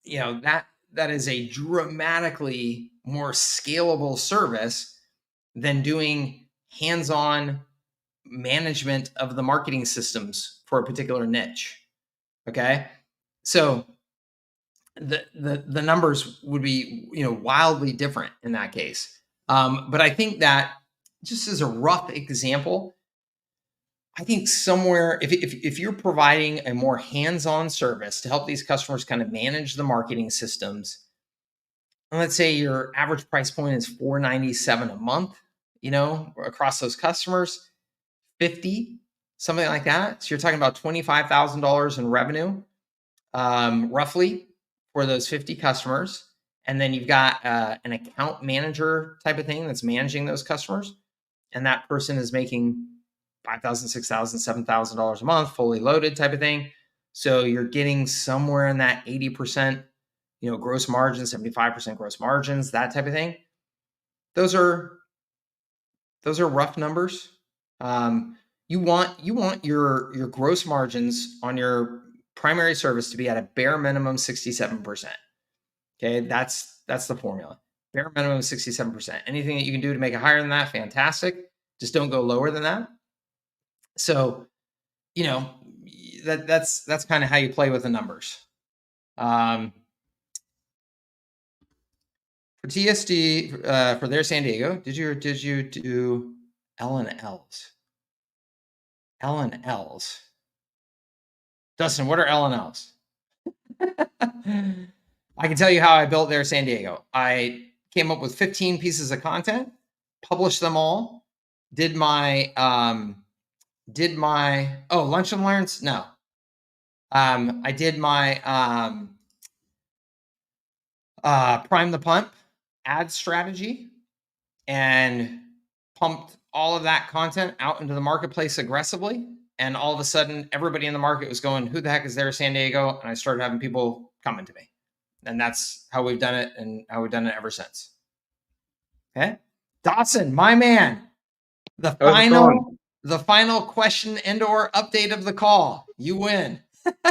that is a dramatically more scalable service than doing hands-on management of the marketing systems for a particular niche. Okay. So the numbers would be, wildly different in that case. But I think that just as a rough example, I think somewhere, if you're providing a more hands-on service to help these customers kind of manage the marketing systems, and let's say your average price point is $497 a month, across those customers, 50, something like that. So you're talking about $25,000 in revenue, roughly, for those 50 customers. And then you've got an account manager type of thing that's managing those customers. And that person is making $5,000, $6,000, $7,000 a month, fully loaded type of thing. So you're getting somewhere in that 80%, gross margins, 75% gross margins, that type of thing. Those are rough numbers. You want your gross margins on your primary service to be at a bare minimum 67%. Okay, that's the formula. Bare minimum 67%. Anything that you can do to make it higher than that, fantastic. Just don't go lower than that. So, that's kind of how you play with the numbers. For TSD, for their San Diego, did you do L&Ls? L&Ls. Dustin, what are L&Ls? I can tell you how I built their San Diego. I came up with 15 pieces of content, published them all, did my lunch and learns? No. I did my prime the pump ad strategy and pumped all of that content out into the marketplace aggressively. And all of a sudden, everybody in the market was going, who the heck is there, San Diego? And I started having people coming to me. And that's how we've done it and how we've done it ever since. Okay. Dawson, my man, the final question and or update of the call. You win.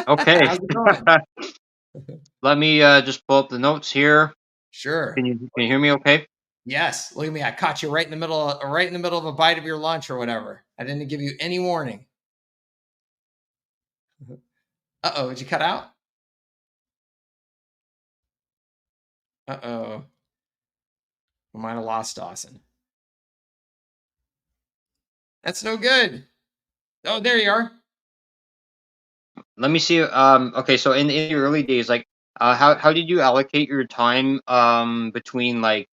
Okay. How's it going? Let me just pull up the notes here. Sure. Can you hear me okay? Yes. Look at me. I caught you right in the middle of a bite of your lunch or whatever. I didn't give you any warning. Uh-oh, did you cut out? Uh-oh. We might have lost Dawson. That's no good. Oh, there you are. Let me see. Okay, so in the early days, like, how did you allocate your time between like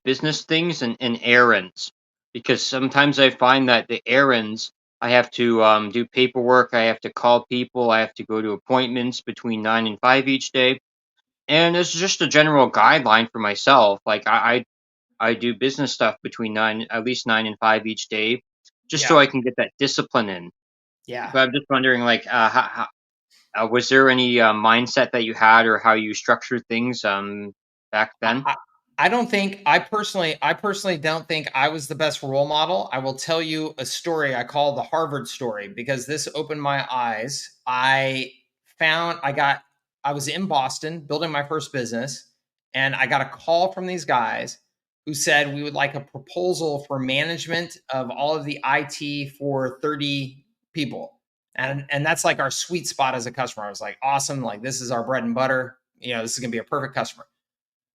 business things and errands? Because sometimes I find that the errands, I have to do paperwork, I have to call people, I have to go to appointments between 9 and 5 each day. And it's just a general guideline for myself. Like I do business stuff between at least 9 and 5 each day, just so Yeah. I can get that discipline in. Yeah. But I'm just wondering, like, was there any mindset that you had, or how you structured things back then? I personally don't think I was the best role model. I will tell you a story I call the Harvard story, because this opened my eyes. I was in Boston building my first business, and I got a call from these guys who said we would like a proposal for management of all of the IT for 30 people. And that's like our sweet spot as a customer. I was like, awesome, like this is our bread and butter. This is going to be a perfect customer.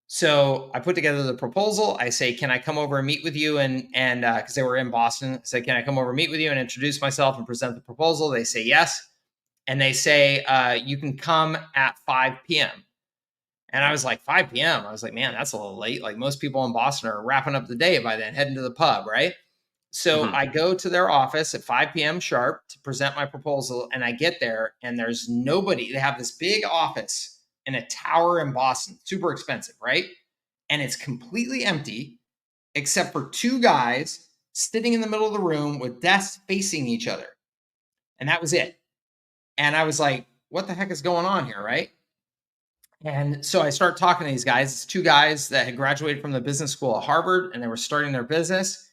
So I put together the proposal. I say, can I come over and meet with you? And because they were in Boston, I said, can I come over and meet with you and introduce myself and present the proposal? They say yes. And they say, you can come at 5 p.m. And I was like, 5 p.m. I was like, man, that's a little late. Like most people in Boston are wrapping up the day by then, heading to the pub, right? So I go to their office at 5 p.m. sharp to present my proposal. And I get there and there's nobody. They have this big office in a tower in Boston, super expensive, right? And it's completely empty except for two guys sitting in the middle of the room with desks facing each other. And that was it. And I was like, what the heck is going on here, right? And so I start talking to these guys. It's two guys that had graduated from the business school at Harvard, and they were starting their business.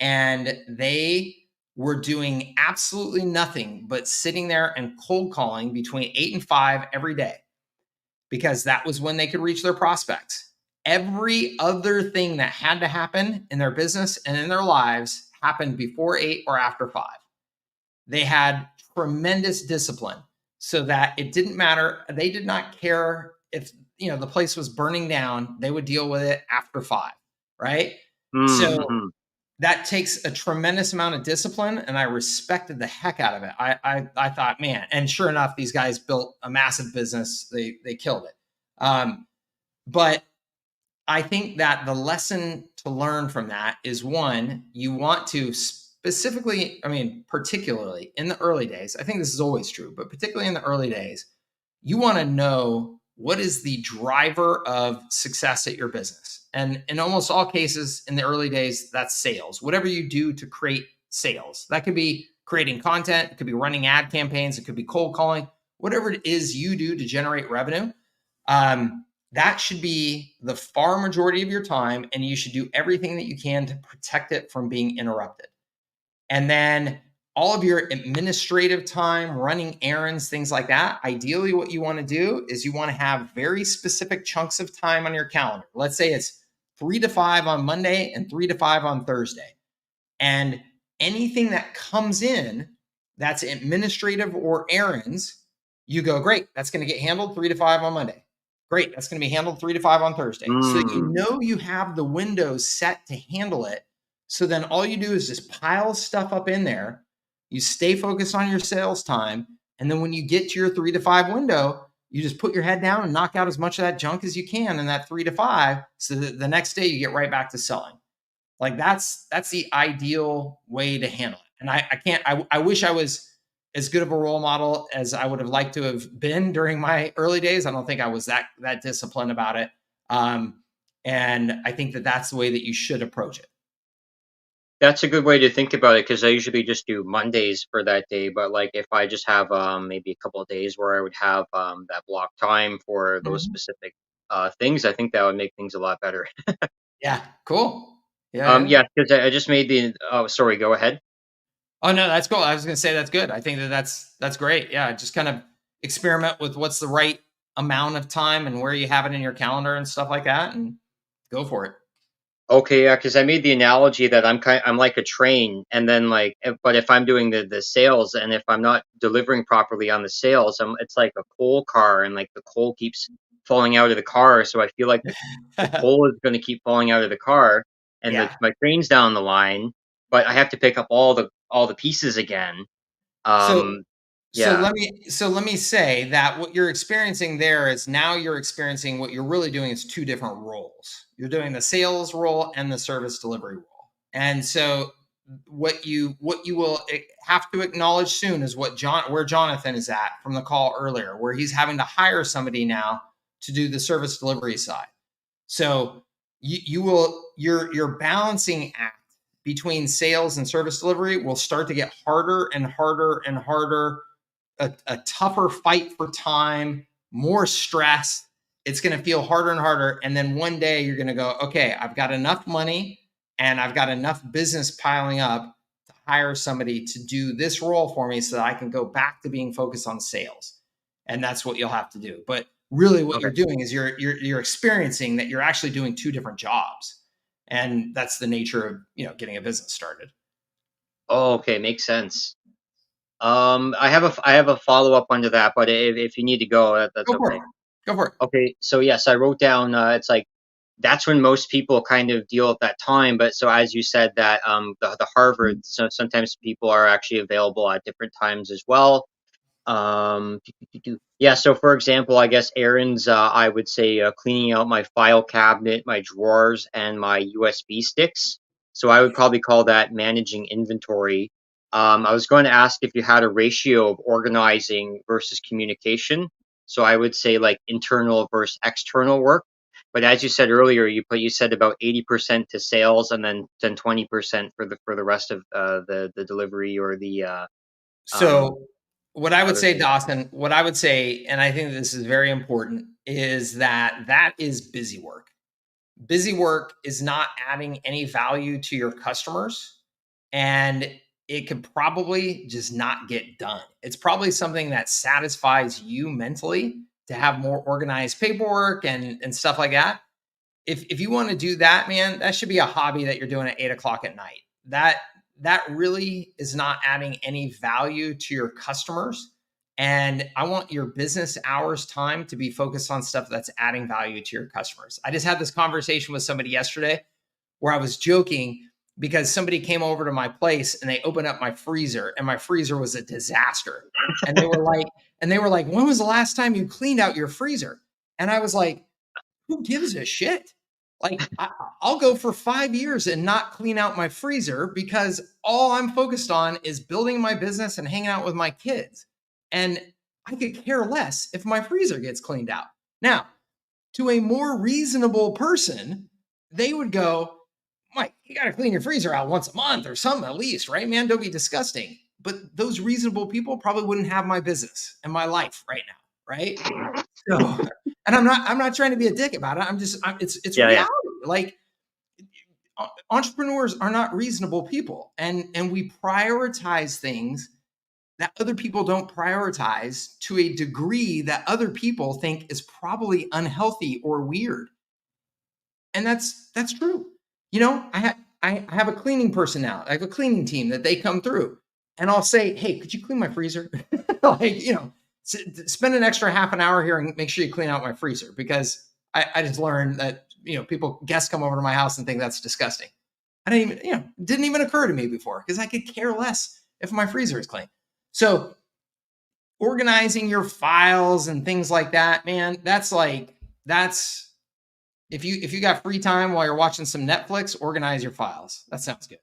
And they were doing absolutely nothing but sitting there and cold calling between 8 and 5 every day, because that was when they could reach their prospects. Every other thing that had to happen in their business and in their lives happened before 8 or after 5. They had tremendous discipline so that it didn't matter. They did not care if the place was burning down. They would deal with it after 5, right? So that takes a tremendous amount of discipline, and I respected the heck out of it. I thought, man, and sure enough, these guys built a massive business. They killed it. But I think that the lesson to learn from that is, one, you want to specifically, particularly in the early days, I think this is always true, but particularly in the early days, you want to know what is the driver of success at your business. And in almost all cases in the early days, that's sales. Whatever you do to create sales. That could be creating content, it could be running ad campaigns, it could be cold calling, whatever it is you do to generate revenue. That should be the far majority of your time, and you should do everything that you can to protect it from being interrupted. And then all of your administrative time, running errands, things like that, ideally what you want to do is you want to have very specific chunks of time on your calendar. Let's say it's 3 to 5 on Monday and 3 to 5 on Thursday. And anything that comes in that's administrative or errands, you go, great, that's going to get handled 3 to 5 on Monday. Great, that's going to be handled 3 to 5 on Thursday. So you have the windows set to handle it. So then all you do is just pile stuff up in there. You stay focused on your sales time. And then when you get to your 3 to 5 window, you just put your head down and knock out as much of that junk as you can in that 3 to 5. So that the next day you get right back to selling. Like that's the ideal way to handle it. And I wish I was as good of a role model as I would have liked to have been during my early days. I don't think I was that disciplined about it. And I think that that's the way that you should approach it. That's a good way to think about it, because I usually just do Mondays for that day. But like if I just have maybe a couple of days where I would have that block time for those Mhm. specific things, I think that would make things a lot better. Yeah, cool. Yeah, yeah. Yeah, because I just made the. Oh, sorry. Go ahead. Oh no, that's cool. I was going to say that's good. I think that that's great. Yeah, just kind of experiment with what's the right amount of time and where you have it in your calendar and stuff like that, and go for it. Okay, yeah, because I made the analogy that I'm like a train, and then but if I'm doing the sales, and if I'm not delivering properly on the sales, it's like a coal car, and like the coal keeps falling out of the car. So I feel like the coal is going to keep falling out of the car, and Yeah. my train's down the line, but I have to pick up all the pieces again. So Um, yeah. let me say that what you're experiencing there is now you're experiencing what you're really doing is two different roles. You're doing the sales role and the service delivery role. And so what you will have to acknowledge soon is where Jonathan is at from the call earlier, where he's having to hire somebody now to do the service delivery side. So your balancing act between sales and service delivery will start to get harder and harder and harder, a tougher fight for time, more stress. It's going to feel harder and harder. And then one day you're going to go, okay, I've got enough money and I've got enough business piling up to hire somebody to do this role for me so that I can go back to being focused on sales. And that's what you'll have to do. But really what Okay. you're doing is you're experiencing that you're actually doing two different jobs. And that's the nature of, getting a business started. Oh, okay, makes sense. I have a follow up under that, but if you need to go, that's Go for it. okay. Go for it. Okay, so yes, I wrote down. It's like that's when most people kind of deal at that time. But so as you said that the Harvard, so sometimes people are actually available at different times as well. Yeah. So for example, I guess errands. I would say cleaning out my file cabinet, my drawers, and my USB sticks. So I would probably call that managing inventory. I was going to ask if you had a ratio of organizing versus communication. So I would say like internal versus external work. But as you said earlier, you said about 80% to sales, and then 20% for the rest of the delivery or the um, So, what I would other say, things. Dawson, what I would say, and I think this is very important, is that is busy work. Busy work is not adding any value to your customers, and it could probably just not get done. It's probably something that satisfies you mentally to have more organized paperwork and stuff like that. If you want to do that, man, that should be a hobby that you're doing at 8 o'clock at night. That really is not adding any value to your customers. And I want your business hours time to be focused on stuff that's adding value to your customers. I just had this conversation with somebody yesterday where I was joking because somebody came over to my place and they opened up my freezer and my freezer was a disaster. And they were like, when was the last time you cleaned out your freezer? And I was like, who gives a shit? Like, I'll go for 5 years and not clean out my freezer because all I'm focused on is building my business and hanging out with my kids. And I could care less if my freezer gets cleaned out. Now, to a more reasonable person, they would go, Mike, you got to clean your freezer out once a month or something at least, right, man? Don't be disgusting. But those reasonable people probably wouldn't have my business and my life right now, right? So, and I'm not trying to be a dick about it. It's Yeah, yeah. reality. Like, entrepreneurs are not reasonable people, and we prioritize things that other people don't prioritize to a degree that other people think is probably unhealthy or weird. And that's true. I have a cleaning person now. I have a cleaning team that they come through, and I'll say, "Hey, could you clean my freezer?" Like, spend an extra half an hour here and make sure you clean out my freezer because I just learned that guests come over to my house and think that's disgusting. I didn't even didn't even occur to me before because I could care less if my freezer is clean. So organizing your files and things like that, man, that's if you got free time while you're watching some Netflix, organize your files. That sounds good.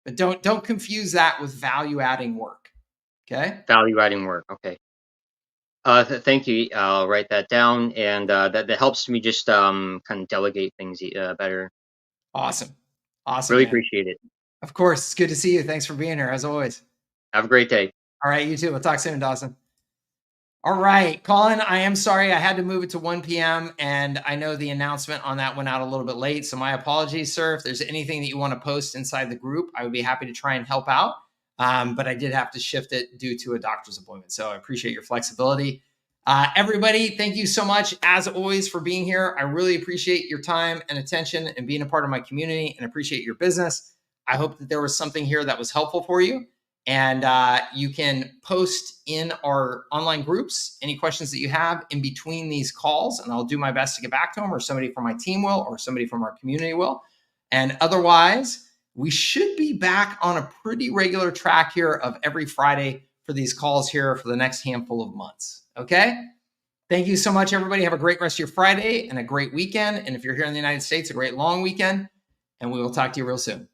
But don't confuse that with value adding work. Okay? Value adding work. Okay. Thank you. I'll write that down, and that helps me just kind of delegate things better. Awesome. Awesome, Really man. appreciate it. Of course. It's good to see you. Thanks for being here, as always. Have a great day. All right, you too. We'll talk soon, Dawson. All right, Colin, I am sorry. I had to move it to 1 p.m. and I know the announcement on that went out a little bit late. So my apologies, sir. If there's anything that you want to post inside the group, I would be happy to try and help out. But I did have to shift it due to a doctor's appointment. So I appreciate your flexibility. Everybody, thank you so much, as always, for being here. I really appreciate your time and attention and being a part of my community, and appreciate your business. I hope that there was something here that was helpful for you. And you can post in our online groups any questions that you have in between these calls, and I'll do my best to get back to them, or somebody from my team will, or somebody from our community will. And otherwise, we should be back on a pretty regular track here of every Friday for these calls here for the next handful of months. Okay? Thank you so much, everybody. Have a great rest of your Friday and a great weekend. And if you're here in the United States, a great long weekend. And we will talk to you real soon.